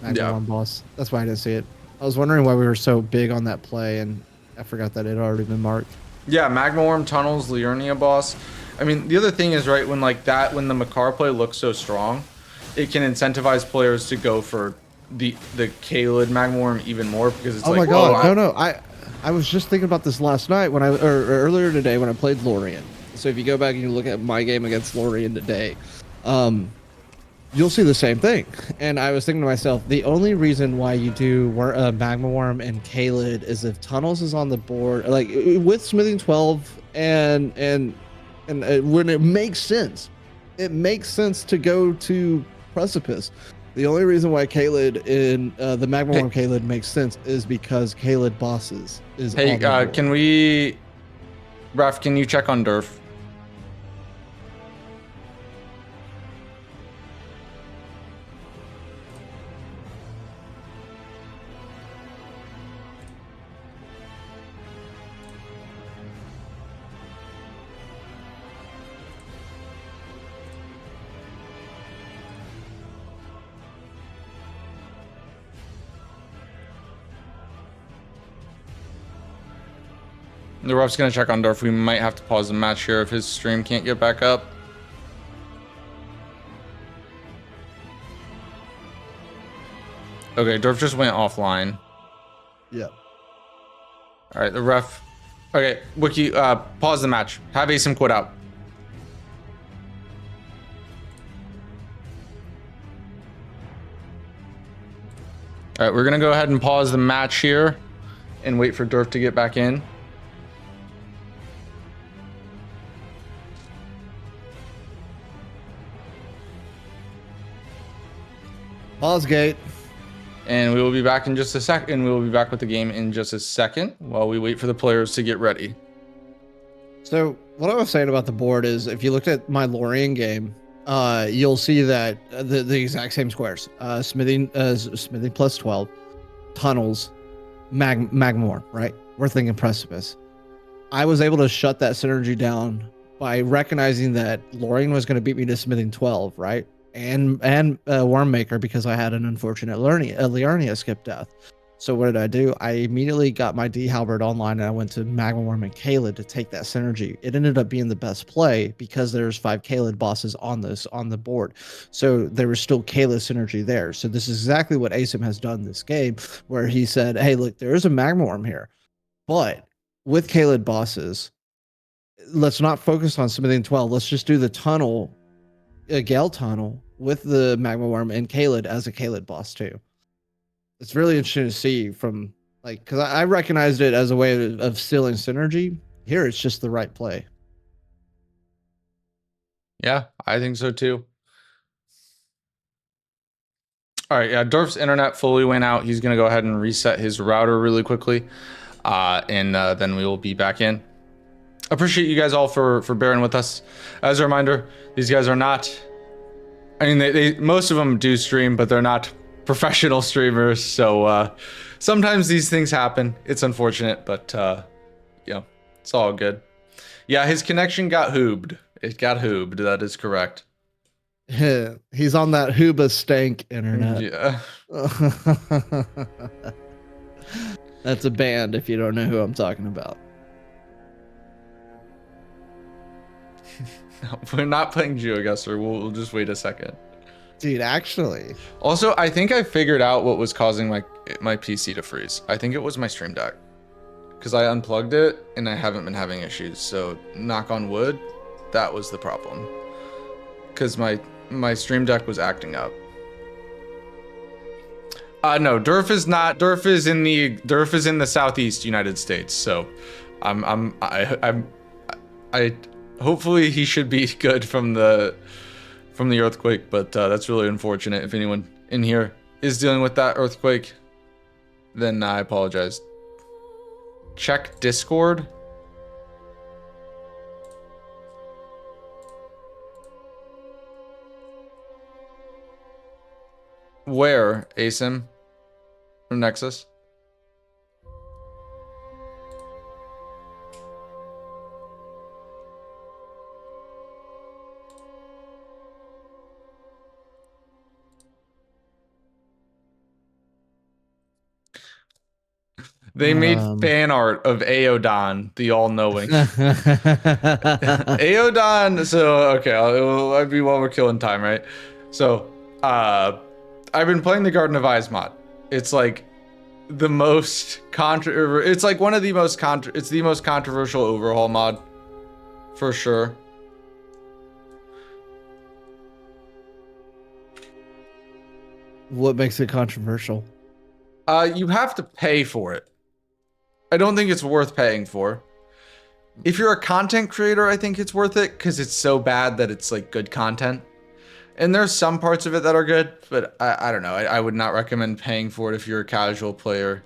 Magma Yeah. Worm boss. That's why I didn't see it. I was wondering why we were so big on that play, and I forgot that it had already been marked. Yeah, Magma Worm Tunnels, Liurnia boss. I mean, the other thing is, right, when the Makar play looks so strong, it can incentivize players to go for the Kaled Magma Worm even more because it's Oh like, my god, oh, no. I was just thinking about this last night or earlier today when I played Lorien. So if you go back and you look at my game against Lorien today, you'll see the same thing. And I was thinking to myself, the only reason why you do Magma Worm and Kaled is if Tunnels is on the board, like with Smithing 12 and when it makes sense. It makes sense to go to Precipice. The only reason why Kaled in the Magma Worm Kaled makes sense is because Kaled bosses is hey, on the board. can we, Raf, can you check on Derf? The ref's gonna check on Derf. We might have to pause the match here if his stream can't get back up. Okay, Derf just went offline. Yeah. All right, the ref. Okay, Wiki, pause the match. Have Asym quit out. All right, we're gonna go ahead and pause the match here and wait for Derf to get back in. Pause gate. And we will be back in just a second. We will be back with the game in just a second while we wait for the players to get ready. So what I was saying about the board is, if you looked at my Lorien game, you'll see that the exact same squares: smithing plus 12, tunnels, magmore. Right? We're thinking precipice. I was able to shut that synergy down by recognizing that Lorien was going to beat me to smithing 12, right? And Wormmaker, because I had an unfortunate Liurnia skip death. So what did I do? I immediately got my D Halberd online and I went to Magma Worm and Kaled to take that synergy. It ended up being the best play because there's 5 Kaled bosses on the board. So there was still Kaled synergy there. So this is exactly what Asym has done this game, where he said, hey, look, there is a Magma Worm here. But with Kaled bosses, let's not focus on smithing 12. Let's just do the tunnel, a Gale tunnel with the Magma Worm and Kaled as a Kaled boss too. It's really interesting to see from, like, because I recognized it as a way of stealing synergy. Here, it's just the right play. Yeah, I think so too. All right, yeah, Derf's internet fully went out. He's gonna go ahead and reset his router really quickly, and then we will be back in. Appreciate you guys all for bearing with us. As a reminder, these guys are not. I mean, they most of them do stream, but they're not professional streamers. So sometimes these things happen. It's unfortunate, but yeah, it's all good. Yeah, his connection got hoobed. It got hoobed. That is correct. He's on that Huba stank internet. Yeah. That's a band if you don't know who I'm talking about. We're not playing GeoGuessr. We'll just wait a second. Dude, actually. Also, I think I figured out what was causing my PC to freeze. I think it was my Stream Deck. Because I unplugged it and I haven't been having issues. So, knock on wood, that was the problem. Because my Stream Deck was acting up. No, Derf is not. Derf is in the southeast United States. So, I hopefully he should be good from the earthquake, but that's really unfortunate. If anyone in here is dealing with that earthquake, then I apologize. Check Discord. Where, Asym? Or Nexus? They made fan art of Aodon, the all-knowing. Aodon, so, okay, I'll be while we're killing time, right? So, I've been playing the Garden of Eyes mod. It's like the most it's like one of the most it's the most controversial overhaul mod, for sure. What makes it controversial? You have to pay for it. I don't think it's worth paying for. If you're a content creator, I think it's worth it because it's so bad that it's like good content. And there's some parts of it that are good, but I don't know. I would not recommend paying for it if you're a casual player.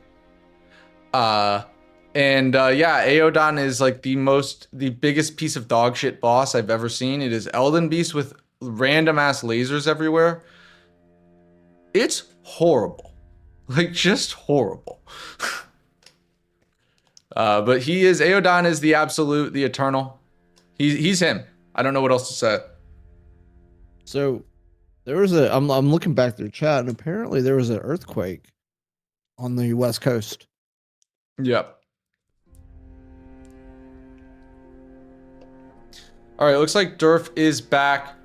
Yeah, Aodon is like the biggest piece of dog shit boss I've ever seen. It is Elden Beast with random ass lasers everywhere. It's horrible. Like, just horrible. But Aodon is the absolute, the eternal. He's him. I don't know what else to say. So there was I'm looking back through chat, and apparently there was an earthquake on the West Coast. Yep. All right, looks like Derf is back.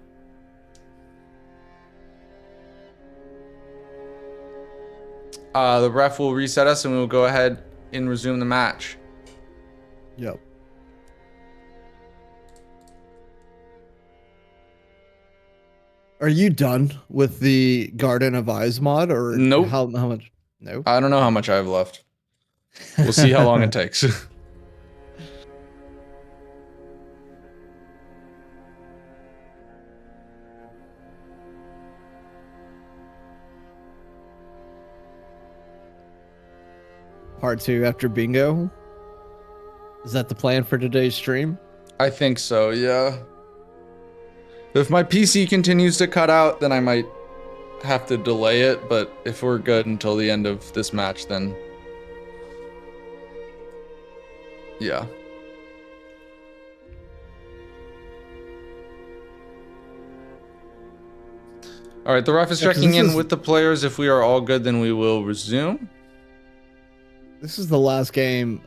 The ref will reset us and we'll go ahead and resume the match. Yep. Are you done with the Garden of Eyes mod, or Nope. How much? No. I don't know how much I have left. We'll see how long it takes. part 2 after bingo. Is that the plan for today's stream? I think so, yeah. If my PC continues to cut out, then I might have to delay it, but if we're good until the end of this match, then yeah. All right, the ref is checking in with the players. If we are all good, then we will resume. This is the last game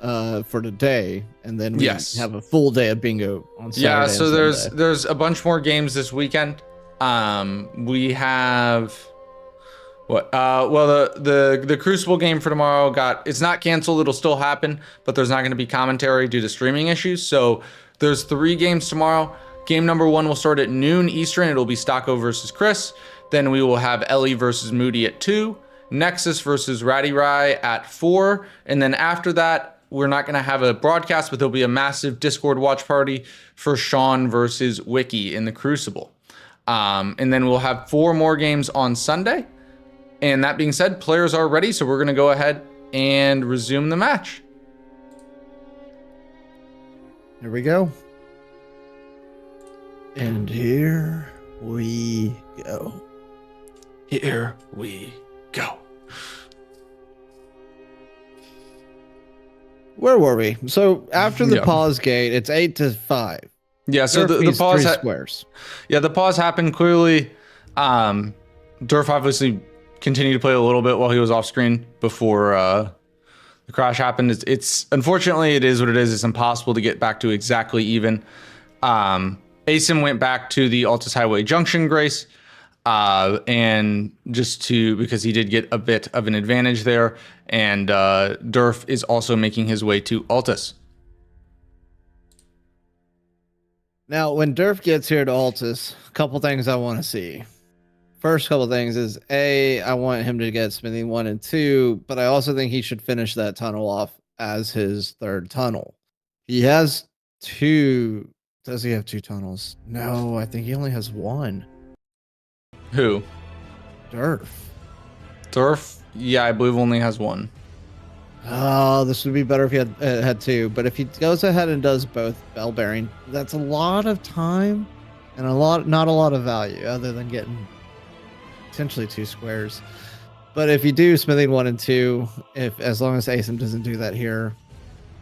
for today, and then we have a full day of bingo on Saturday. Yeah, so and there's a bunch more games this weekend. We have what? Well, the Crucible game for tomorrow it's not canceled. It'll still happen, but there's not going to be commentary due to streaming issues. So there's 3 games tomorrow. Game number 1 will start at noon Eastern. It'll be Stocko versus Chris. Then we will have Ellie versus Moody at 2. Nexus versus Ratty Rye at 4. And then after that, we're not going to have a broadcast, but there'll be a massive Discord watch party for Sean versus Wiki in the Crucible. And then we'll have 4 more games on Sunday. And that being said, players are ready, so we're going to go ahead and resume the match. Here we go. And here we go. Here we go. Where were we? So after the pause gate, it's 8-5. Yeah, so the pause squares. Yeah, the pause happened clearly. Derf obviously continued to play a little bit while he was off screen before the crash happened. It's unfortunately it is what it is. It's impossible to get back to exactly even. Asym went back to the Altus Highway Junction Grace. And because he did get a bit of an advantage there, and Derf is also making his way to Altus. Now, when Derf gets here to Altus, a couple things I want to see. First couple things is I want him to get Smithing 1 and 2, but I also think he should finish that tunnel off as his 3rd tunnel. He has 2. Does he have 2 tunnels? No, I think he only has 1. Who? Derf. Derf? Yeah, I believe only has 1. Oh, this would be better if he had 2. But if he goes ahead and does both bell bearing, that's a lot of time and not a lot of value other than getting potentially 2 squares. But if you do Smithing 1 and 2, as long as Asym doesn't do that here,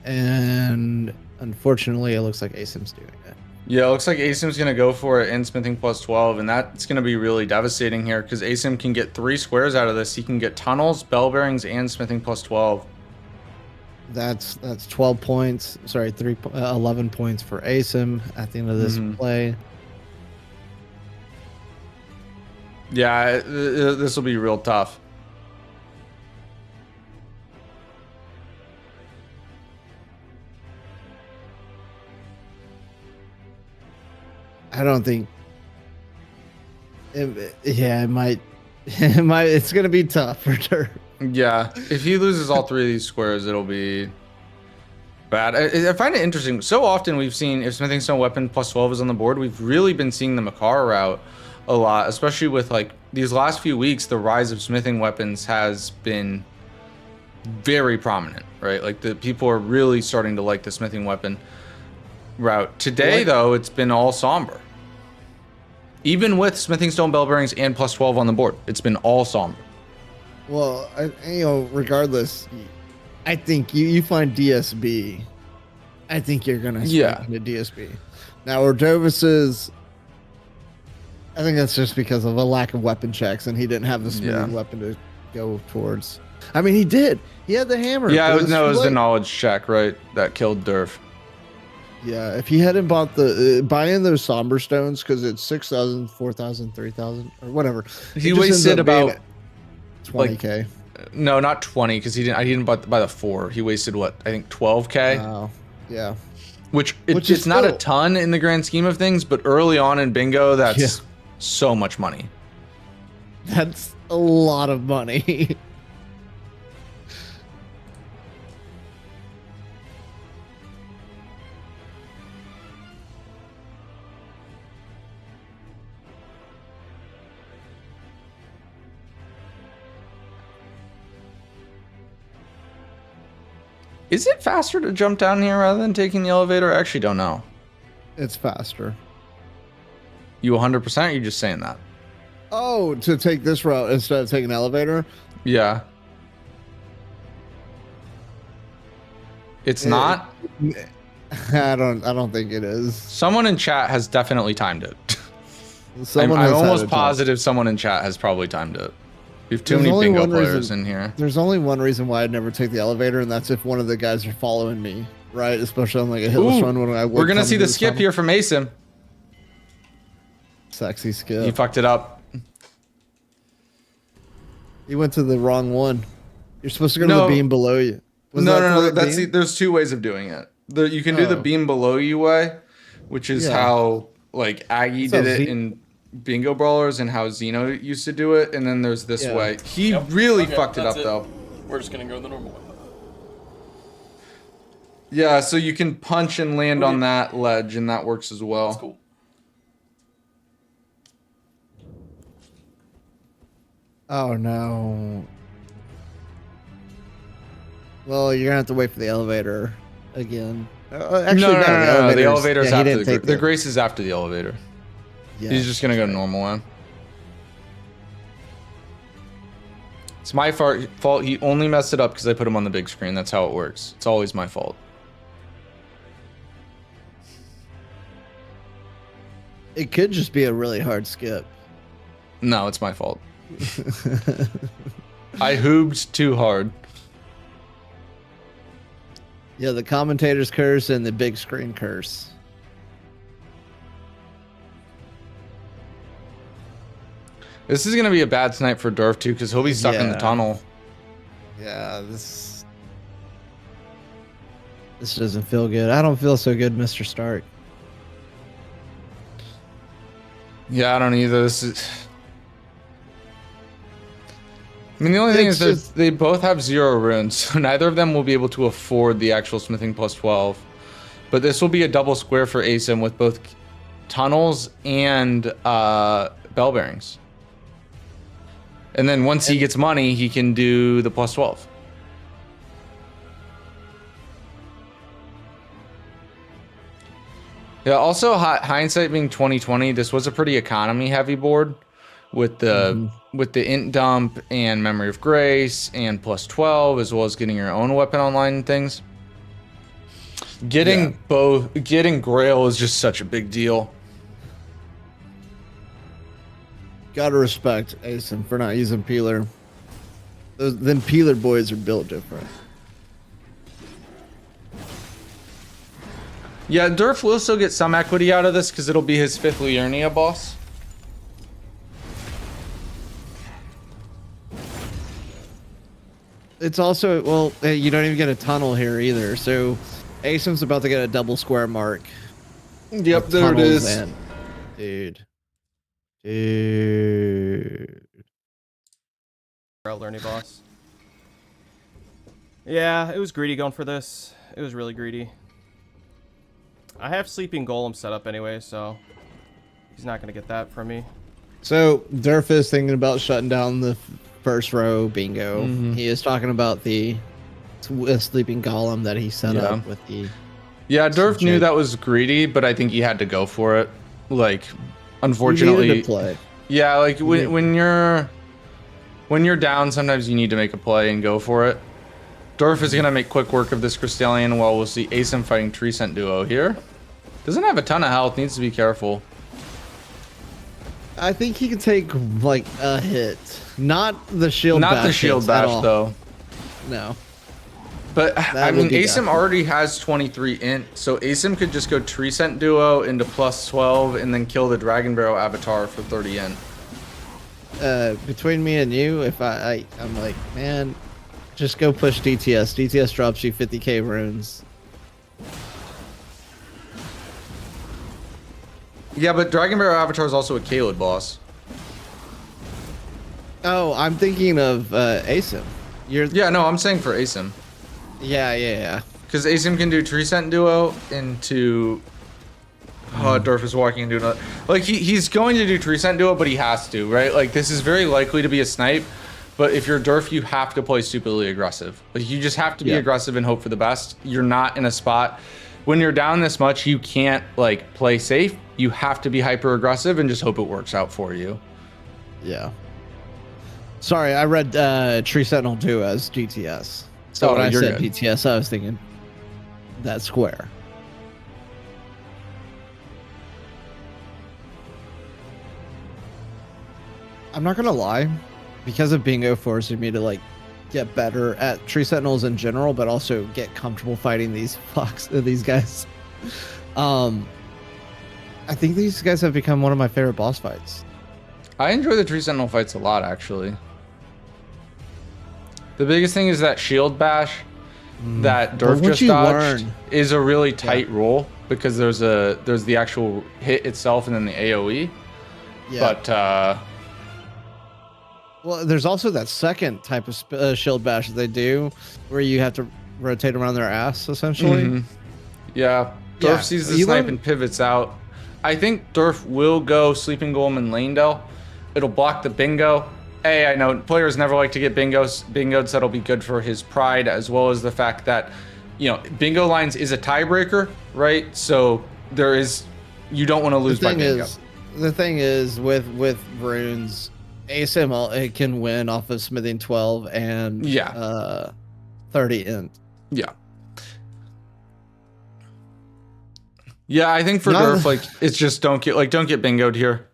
and unfortunately it looks like Asym's doing it. Yeah, it looks like Asym's going to go for it in Smithing plus 12, and that's going to be really devastating here because Asym can get 3 squares out of this. He can get tunnels, bell bearings, and Smithing plus 12. That's 12 points. Sorry, 11 points for Asym at the end of this play. Yeah, this will be real tough. I don't think. It might. It's gonna be tough for Derf. Yeah, if he loses all 3 of these squares, it'll be bad. I find it interesting. So often we've seen if Smithing Stone Weapon plus 12 is on the board, we've really been seeing the Makar route a lot, especially with like these last few weeks. The rise of smithing weapons has been very prominent, right? Like the people are really starting to like the smithing weapon route. Today, though, it's been all somber. Even with smithing stone bell bearings and plus 12 on the board, it's been all somber. Well, regardless, I think you find DSB. I think you're gonna into DSB. Now, Ordovis's, I think that's just because of a lack of weapon checks, and he didn't have the smithing weapon to go towards. I mean, he did. He had the hammer. Yeah, it was the knowledge check, right, that killed Derf. Yeah, if he hadn't bought buy in those somber stones, because it's 6,000, 4,000, 3,000, or whatever. He wasted about 20K. No, not 20, because I didn't buy the 4. He wasted what? I think 12K. Oh, yeah. Which it's not a ton in the grand scheme of things, but early on in bingo, that's so much money. That's a lot of money. Is it faster to jump down here rather than taking the elevator? I actually don't know. It's faster. You 100%? Or you just saying that? Oh, to take this route instead of taking an elevator? Yeah. It's not? I don't think it is. Someone in chat has definitely timed it. I'm Has had almost it done. positive someone in chat has probably timed it. We have too There's many only bingo one players reason- in here. There's only one reason why I'd never take the elevator, and that's if one of the guys are following me, right? Especially on like a hitless Ooh, run when I would we're gonna come see to the skip tunnel. here from Asym. Sexy skip. He fucked it up. You went to the wrong one. You're supposed to go to No. the beam below you. Was No, that no, the no. right That's beam? there's two ways of doing it. You can do the Oh. beam below you way, which is Yeah. how like Aggie So did it Z- in Bingo Brawlers and how Zeno used to do it, and then there's this Yeah. way. He Yep. really Okay, fucked it up that's though. We're just gonna go the normal way. Yeah, so you can punch and land Okay. on that ledge, and that works as well. That's cool. Oh no. Well, you're gonna have to wait for the elevator again. Actually, no, the elevator's- elevator's yeah, he after didn't the take the grace is after the elevator. Yeah. He's just gonna go normal one. It's my fault. He only messed it up because I put him on the big screen. That's how it works. It's always my fault. It could just be a really hard skip. No, it's my fault. I hoobed too hard. Yeah, the commentator's curse and the big screen curse. This is gonna be a bad snipe for Derf too, because he'll be stuck in the Yeah. tunnel. Yeah, this doesn't feel good. I don't feel so good, Mr. Stark. Yeah, I don't either. This is. I mean, the only thing It's is that just- they both have 0 runes, so neither of them will be able to afford the actual smithing plus 12. But this will be a double square for Asym with both tunnels and bell bearings. And then once he gets money, he can do the plus 12. Yeah, also hindsight being 2020, this was a pretty economy heavy board with the int dump and memory of grace and plus 12, as well as getting your own weapon online and things. Getting Grail is just such a big deal. Gotta respect Asym for not using peeler. Them peeler boys are built different. Yeah, Derf will still get some equity out of this because it'll be his 5th Liurnia boss. It's also, well, you don't even get a tunnel here either. So Asym's about to get a double square mark. Yep, with there it tunnels is. Dude. Learning boss. Yeah, it was greedy going for this. It was really greedy. I have Sleeping Golem set up anyway, so he's not going to get that from me. So Derf is thinking about shutting down the first row bingo. Mm-hmm. He is talking about the sleeping golem that he set Yeah. up with the. Yeah, Derf knew Jake. that was greedy, but I think he had to go for it. Like, He unfortunately, needed to play. yeah, like when you're down, sometimes you need to make a play and go for it. Derf is gonna make quick work of this Crystallion, while we'll see Asym fighting Tree Scent Duo here. Doesn't have a ton of health, needs to be careful. I think he can take like a hit, not the shield. Not the bash shield hits at bash all. though. No. But I will mean, be Asym bad. already has 23 int, so Asym could just go Tree Scent Duo into plus 12 and then kill the Dragon Barrel Avatar for 30 int. Between me and you, if I'm like, man, just go push DTS. DTS drops you 50k runes. Yeah, but Dragon Barrel Avatar is also a Kaled boss. Oh, I'm thinking of Asym. You're Yeah, no, I'm saying for Asym. yeah. Because Asym can do Tree Scent Duo into... Oh, Derf is walking into another... Like, he's going to do Tree Scent Duo, but he has to, right? Like, this is very likely to be a snipe. But if you're Derf, you have to play stupidly aggressive. Like you just have to be aggressive and hope for the best. You're not in a spot when you're down this much, you can't like play safe. You have to be hyper aggressive and just hope it works out for you. Yeah. Sorry, I read Tree Sentinel 2 as GTS. So when I said good. PTS, I was thinking that square. I'm not gonna lie, because of Bingo forcing me to like get better at Tree Sentinels in general, but also get comfortable fighting these guys. I think these guys have become one of my favorite boss fights. I enjoy the Tree Sentinel fights a lot, actually. The biggest thing is that shield bash that Derf just dodged is a really tight roll because there's the actual hit itself and then the AoE. Yeah. But well, there's also that second type of shield bash that they do where you have to rotate around their ass, essentially. Mm-hmm. Yeah. Derf sees the snipe and pivots out. I think Derf will go Sleeping Golem and Lanedale. It'll block the bingo. I know players never like to get bingoed, so that'll be good for his pride, as well as the fact that, you know, bingo lines is a tiebreaker, right? So you don't want to lose by bingo. The thing is, with runes, Asym it can win off of smithing 12 and 30 int. Yeah. Yeah, I think for Derf, like, it's just don't get bingoed here,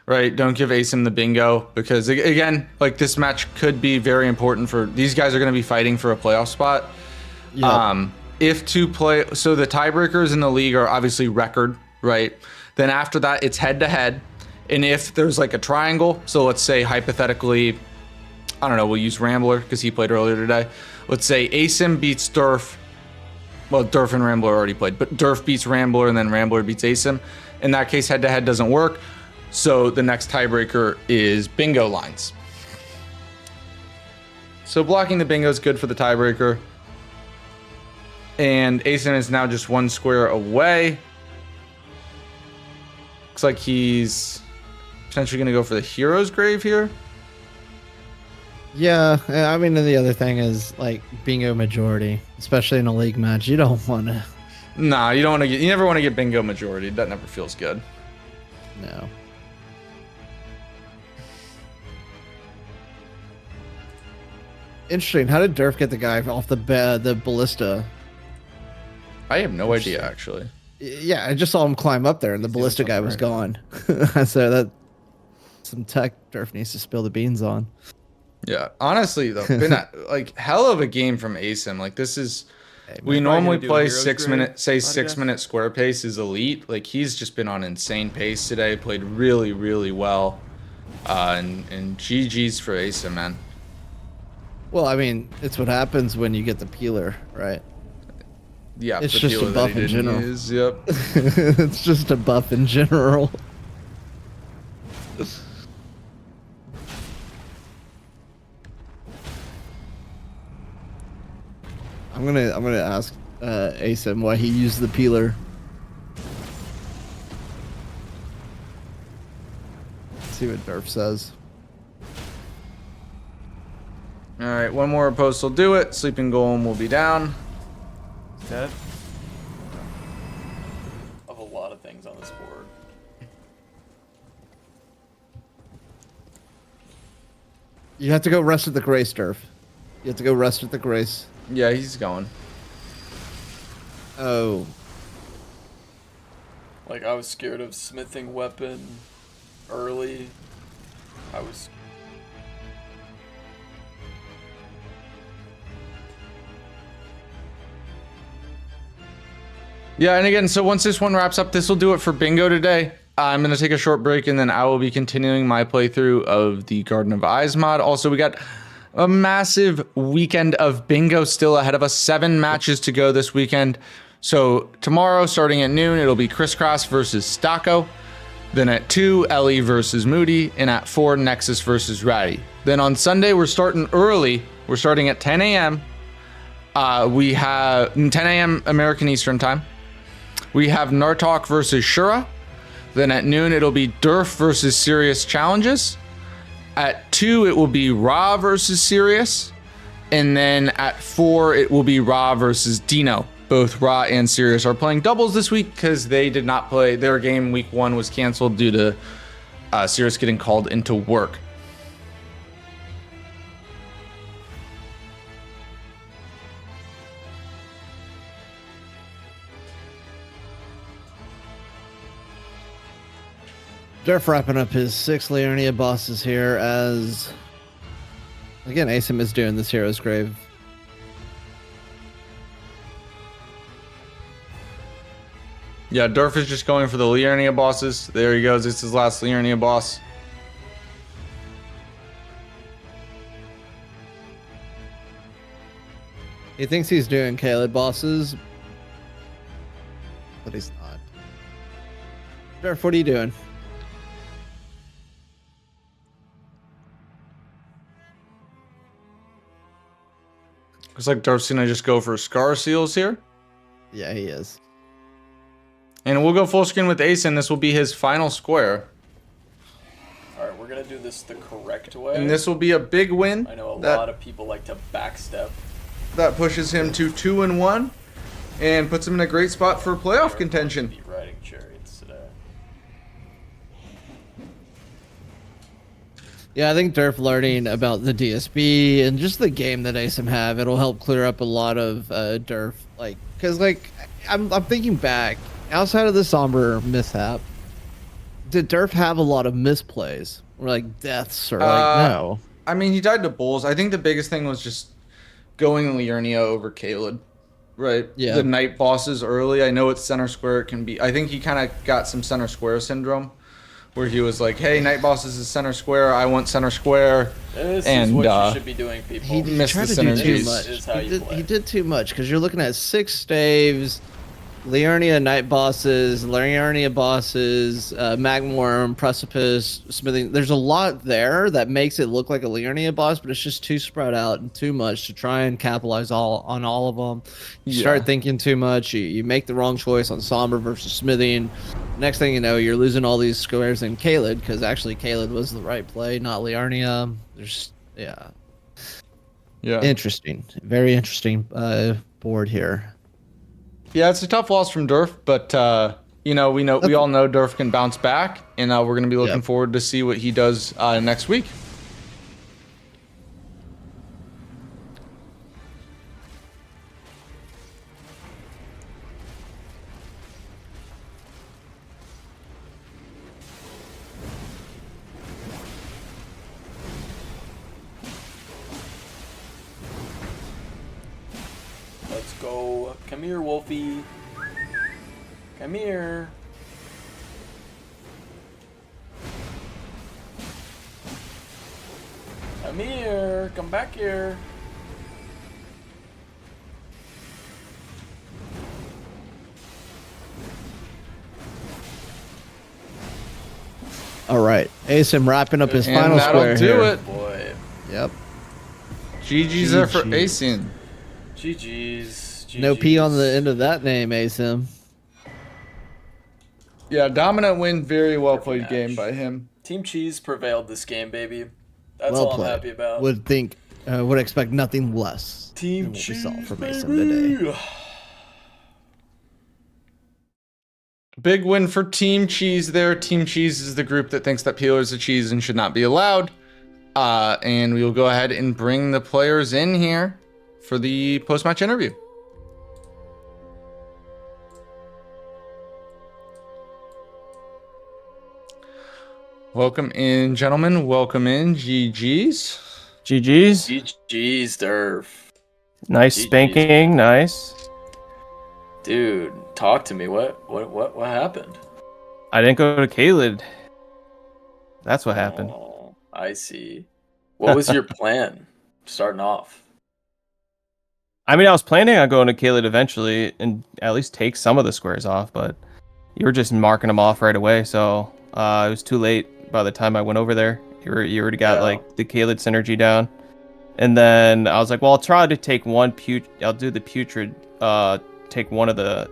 right? Don't give Asym the bingo because, again, like, this match could be very important for these guys are going to be fighting for a playoff spot. Yep. So the tiebreakers in the league are obviously record, right? Then after that, it's head to head. And if there's like a triangle, so let's say hypothetically, I don't know, we'll use Rambler because he played earlier today. Let's say Asym beats Derf. Well, Derf and Rambler already played, but Derf beats Rambler and then Rambler beats Asym. In that case, head to head doesn't work. So the next tiebreaker is bingo lines. So blocking the bingo is good for the tiebreaker. And Asym is now just one square away. Looks like he's potentially going to go for the hero's grave here. Yeah, I mean, and the other thing is like bingo majority, especially in a league match. You don't want to. Nah, you never want to get bingo majority. That never feels good. No. Interesting. How did Derf get the guy off the ballista? I have no idea, actually. Yeah, I just saw him climb up there, and the ballista guy was gone. So that some tech Derf needs to spill the beans on. Yeah, honestly though, been like hell of a game from Asym. Like this is, we normally play 6 minute, 6 minute square pace is elite. Like he's just been on insane pace today. Played really, really well, and GG's for Asym, man. Well, I mean, it's what happens when you get the peeler, right? Yeah, it's just a buff in general. Yep. It's just a buff in general. I'm gonna ask Asym why he used the peeler. Let's see what Derf says. All right, one more post will do it. Sleeping Golem will be down. Dead. Of a lot of things on this board. You have to go rest at the Grace, Derf. You have to go rest at the Grace. Yeah, he's going. Oh. Like, I was scared of smithing weapon early. I was... Yeah, and again, so once this one wraps up, this will do it for bingo today. I'm going to take a short break, and then I will be continuing my playthrough of the Garden of Eyes mod. Also, we got a massive weekend of bingo still ahead of us. 7 matches to go this weekend. So tomorrow, starting at noon, it'll be Crisscross versus Stocko. Then at 2, Ellie versus Moody. And at 4, Nexus versus Ratty. Then on Sunday, we're starting early. We're starting at 10 a.m. We have 10 a.m. American Eastern Time. We have Nartok versus Shura. Then at noon, it'll be Derf versus Serious Challenges. At 2, it will be Ra versus Sirius. And then at 4, it will be Ra versus Dino. Both Ra and Sirius are playing doubles this week because they did not play. Their game week 1 was canceled due to Sirius getting called into work. Derf wrapping up his 6 Liurnia bosses here as, again, Asym is doing this Hero's Grave. Yeah, Derf is just going for the Liurnia bosses. There he goes. It's his last Liurnia boss. He thinks he's doing Kaled bosses, but he's not. Derf, what are you doing? Looks like Derf's gonna just go for Scar Seals here. Yeah, he is. And we'll go full screen with Asyn. This will be his final square. Alright, we're gonna do this the correct way. And this will be a big win. I know a lot of people like to backstep. That pushes him to 2-1 and puts him in a great spot for playoff contention. Be riding chariots today. Yeah, I think Derf learning about the DSB and just the game that Asym have, it'll help clear up a lot of Derf. Like, because like I'm thinking back, outside of the Somber mishap, did Derf have a lot of misplays or like deaths or like no? I mean, he died to bulls. I think the biggest thing was just going Liurnia over Kaled, right? Yeah. The night bosses early. I know it's center square. It can be. I think he kind of got some center square syndrome, where he was like, "Hey, night bosses is center square. I want center square." This is what you should be doing, people. He missed tried the to do too synergies. much. Is how you play. He did too much because you're looking at 6 staves, Liurnia night bosses, Liurnia bosses, Magmworm, Precipice, Smithing. There's a lot there that makes it look like a Liurnia boss, but it's just too spread out and too much to try and capitalize on all of them. You start thinking too much. You make the wrong choice on Somber versus Smithing. Next thing you know, you're losing all these squares in Kaled because actually Kaled was the right play, not Liurnia. There's yeah. Interesting, very interesting board here. Yeah, it's a tough loss from Derf, but we all know Derf can bounce back, and we're going to be looking forward to see what he does next week. Let's go. Come here, Wolfie. Come here. Come here. Come back here. All right, Asym wrapping up his And final that'll square do here. it. Boy. Yep. GG's there for GG's. Asyn. GG's. No P on the end of that name, Asym. Yeah, dominant win, very well played match. game by him. Team Cheese prevailed this game, baby. That's Well all played. I'm happy about. Would expect nothing less Team than what we Cheese, saw from Asym baby. today. Big win for Team Cheese there. Team Cheese is the group that thinks that peelers are cheese and should not be allowed. And we will go ahead and bring the players in here for the post-match interview. Welcome in, gentlemen. Welcome in, GG's. GG's. GG's, Derf. Nice GG's. spanking. Nice. Dude, talk to me. What happened? I didn't go to Kaled. That's what happened. Oh, I see. What was your plan starting off? I mean, I was planning on going to Kaled eventually and at least take some of the squares off, but you were just marking them off right away, so it was too late by the time I went over there. You already got like the Kaled synergy down, and then I was like, well, I'll try to take I'll do the putrid. Take one of the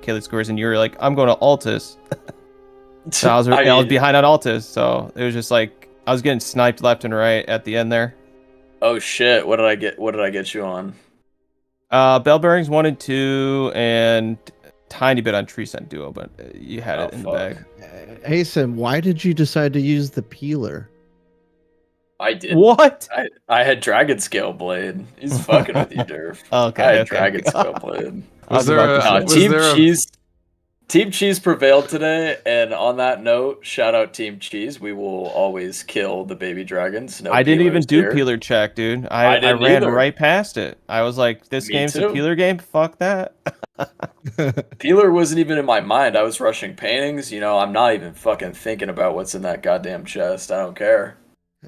Kaled squares, and you were like, I'm going to Altus. So I was behind on Altus, so it was just like I was getting sniped left and right at the end there. Oh shit! What did I get? What did I get you on? Bell bearings 1 and 2, and tiny bit on tree scent duo, but you had it in the bag. Asym, why did you decide to use the peeler? I did. What? I had Dragon Scale Blade. He's fucking with you, Derf. Okay, I had okay. Dragon Scale Blade. Was there No, a, Team Cheese prevailed today, and on that note, shout out Team Cheese. We will always kill the baby dragons. No I didn't even peelers do here. peeler check, dude. I didn't ran either. right past it. I was like, this Me game's too. a peeler game? Fuck that. Peeler wasn't even in my mind. I was rushing paintings. I'm not even fucking thinking about what's in that goddamn chest. I don't care.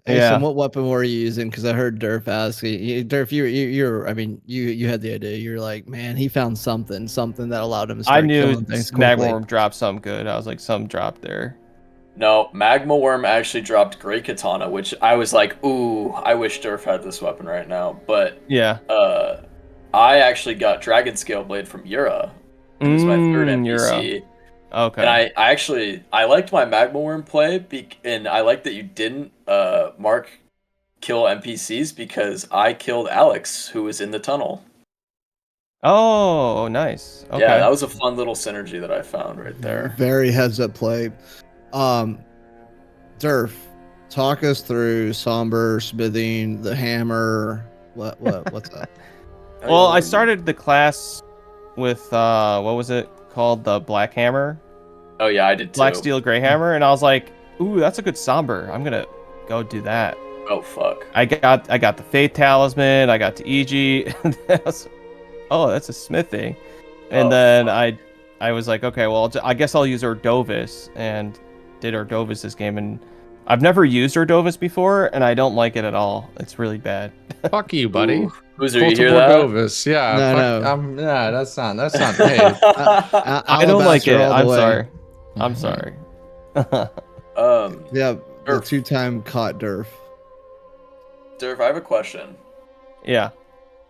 Asym, what weapon were you using? Because I heard Derf ask you. Derf, you had the idea. You're like, man, he found something that allowed him to start I knew killing things quickly. Magworm dropped something good. I was like, some dropped there. No, Magma Worm actually dropped Great Katana, which I was like, ooh, I wish Derf had this weapon right now. But Yeah. I actually got Dragon Scale Blade from Yura. It was my third NPC. Yura. Okay. And I liked my Magma Worm play, and I liked that you didn't, Mark, kill NPCs because I killed Alex, who was in the tunnel. Oh, nice. Okay. Yeah, that was a fun little synergy that I found right there. Very heads up play. Derf, talk us through Somber, Smithing, the hammer. What's that? Well, I started the class with what was it called? The Black Hammer. Oh yeah, I did too. Black Steel Gray Hammer, and I was like, ooh, that's a good somber. I'm gonna go do that. Oh fuck. I got the Faith Talisman. I got to EG. Oh, that's a smithing. And then fuck. I was like, okay, well, I guess I'll use Ordovis, and did Ordovis this game, and I've never used Ordovis before, and I don't like it at all. It's really bad. fuck you, buddy. Who's you hear that? Cordovas. Yeah. No. Yeah, that's not. Hey, I don't like it. Alabaster all the I'm way. sorry. I'm sorry. Yeah, the Derf. 2-time caught Derf. Derf, I have a question. Yeah.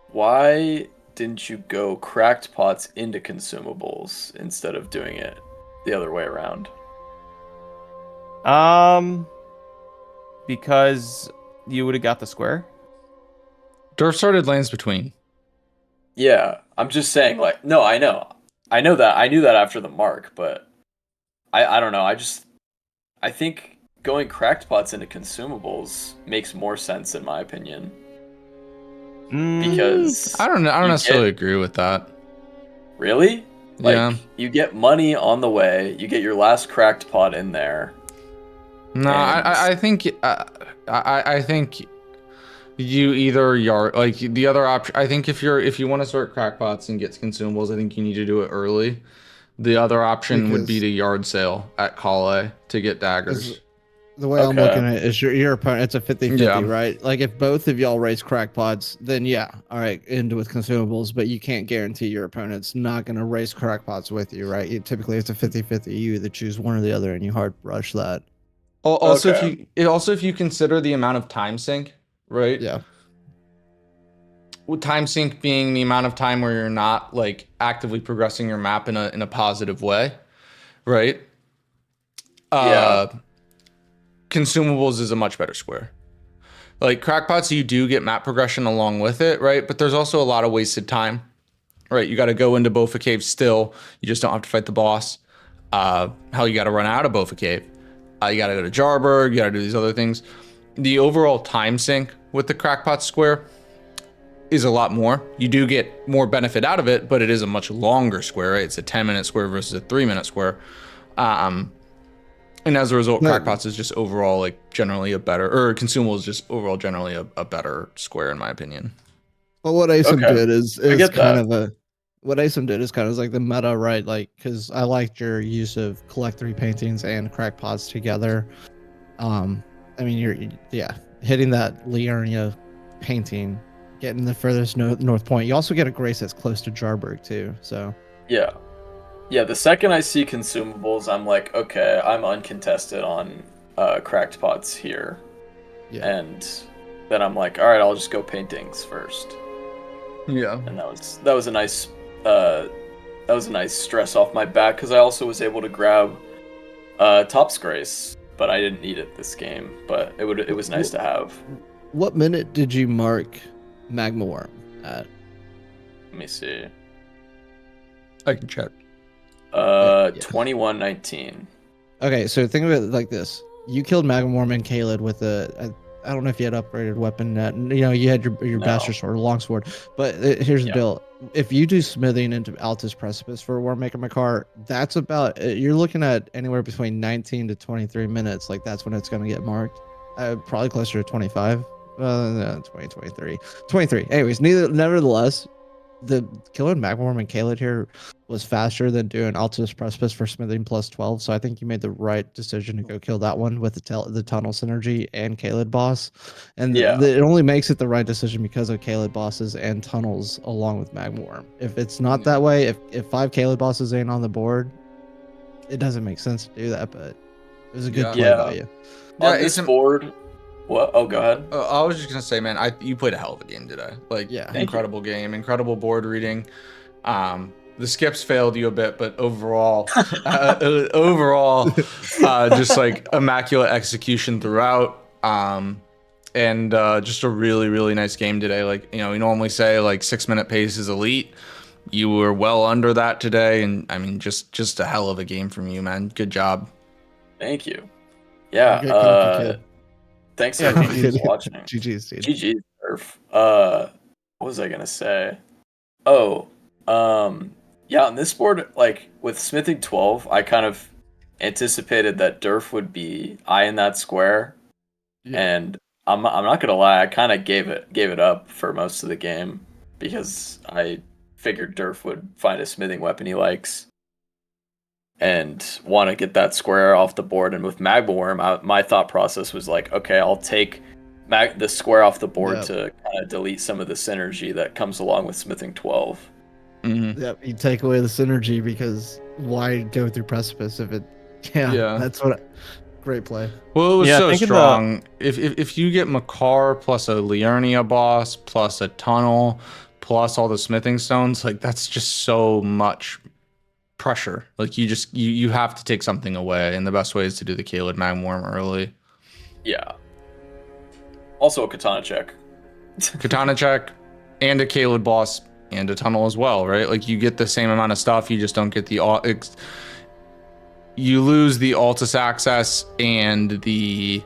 Why didn't you go cracked pots into consumables instead of doing it the other way around? Because you would have got the square. Derf started Lands Between. Yeah, I'm just saying, like, no, I know that. I knew that after the mark, but I don't know. I think going cracked pots into consumables makes more sense in my opinion. Because I don't necessarily agree with that. Really? Like, Yeah. you get money on the way, you get your last cracked pot in there. No, I think I think you either yard like the other option. I think if you want to start crackpots and get consumables, I think you need to do it early. The other option would be to yard sale at Kale to get daggers. The way I'm looking at it is your opponent, it's a 50-50, Yeah. right? Like if both of y'all raise crackpots, then yeah, all right, into with consumables, but you can't guarantee your opponent's not going to raise crackpots with you, right? Typically it's a 50-50. You either choose one or the other and you hard rush that. Also, if you consider the amount of time sink, right? Yeah. With time sink being the amount of time where you're not like actively progressing your map in a positive way, right? Yeah. Consumables is a much better square. Like crackpots, you do get map progression along with it, right? But there's also a lot of wasted time, right? You got to go into Bofa Cave still. You just don't have to fight the boss. Hell, you got to run out of Bofa Cave. You got to go to Jarburg. You got to do these other things. The overall time sink with the crackpot square is a lot more. You do get more benefit out of it, but it is a much longer square, right? It's a 10-minute square versus a 3-minute square. And as a result, crackpots is just overall like generally a better, or consumable is just overall generally a better square in my opinion. Well, what Asym did is kind that. of what Asym did is kind of like the meta, right? Like, because I liked your use of collect 3 paintings and crackpots together. I mean, you're hitting that Liurnia painting, getting the furthest north point. You also get a grace that's close to Jarburg too. So Yeah, the second I see consumables, I'm like, okay, I'm uncontested on cracked pots here. Yeah. And then I'm like, all right, I'll just go paintings first. Yeah. And that was a nice stress off my back because I also was able to grab Top's Grace but I didn't need it this game. But it was nice to have. What minute did you mark Magma Worm at? Let me see. I can check. Yeah. 21:19. Okay, so think of it like this: you killed Magma Worm and Kaled with I don't know if you had upgraded weapon. You had your No. bastard sword, or longsword. But here's the Yeah. deal: if you do smithing into Altus Precipice for a War Maker Makar, that's about you're looking at anywhere between 19 to 23 minutes. Like that's when it's going to get marked. Probably closer to 25. 20, 23. Anyways, nevertheless, the killing Magworm and Kaled here was faster than doing Altus Precipice for smithing plus 12. So I think you made the right decision to go kill that one with the tunnel synergy and Kaled boss. And Yeah. it only makes it the right decision because of Kaled bosses and tunnels along with Magworm. If it's not that way, if 5 Kaled bosses ain't on the board, it doesn't make sense to do that. But it was a good play Yeah. by you. On this board. What? Oh, go ahead. I was just gonna say, man, you played a hell of a game today. Like, Yeah. incredible game, incredible board reading. The skips failed you a bit, but overall, just like immaculate execution throughout. And just a really, really nice game today. Like, we normally say like 6-minute pace is elite. You were well under that today, and I mean, just a hell of a game from you, man. Good job. Thank you. Yeah. Good copy, kid. Thanks Yeah, everyone GG's. who's watching. GG's, dude. GG's, Derf. What was I gonna say? Oh, yeah. On this board, like with smithing 12, I kind of anticipated that Derf would be eyeing that square, and I'm not gonna lie, I kind of gave it up for most of the game because I figured Derf would find a smithing weapon he likes and want to get that square off the board. And with Magma Worm, my thought process was like, okay, I'll take the square off the board to kind of delete some of the synergy that comes along with smithing 12. Mm-hmm. Yep, you take away the synergy because why go through Precipice if it? Yeah. That's what. Great play. Well, it was Yeah, so thinking strong. If you get Makar plus a Liurnia boss plus a tunnel plus all the smithing stones, like that's just so much pressure. Like you have to take something away, and the best way is to do the Kaled Magworm early. Yeah. Also a katana check. Katana check, and a Kaled boss, and a tunnel as well, right? Like you get the same amount of stuff, you just don't get the you lose the Altus access and the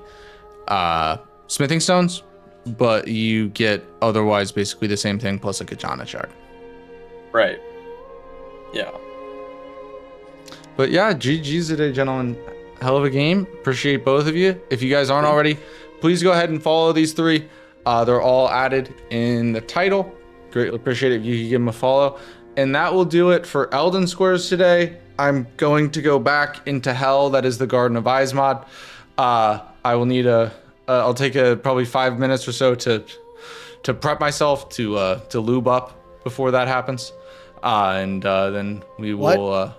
smithing stones, but you get otherwise basically the same thing plus a katana check. Right. Yeah. But yeah, GG's today, gentlemen. Hell of a game. Appreciate both of you. If you guys aren't already, please go ahead and follow these 3. They're all added in the title. Greatly appreciate it if you could give them a follow. And that will do it for Elden Squares today. I'm going to go back into hell. That is the Garden of Izmod. I will need I'll take probably 5 minutes or so to prep myself to lube up before that happens. And then we will,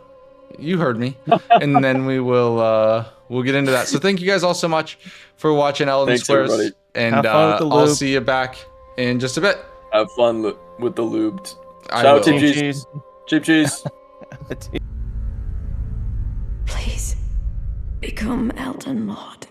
you heard me. And then we'll get into that. So thank you guys all so much for watching Elden Thanks, Squares. everybody. And Have fun with the I'll lube. see you back in just a bit. Have fun with the lubed. I Shout out will. Team Team Cheese. Cheese. Cheap Cheese. Please become Elden Lord.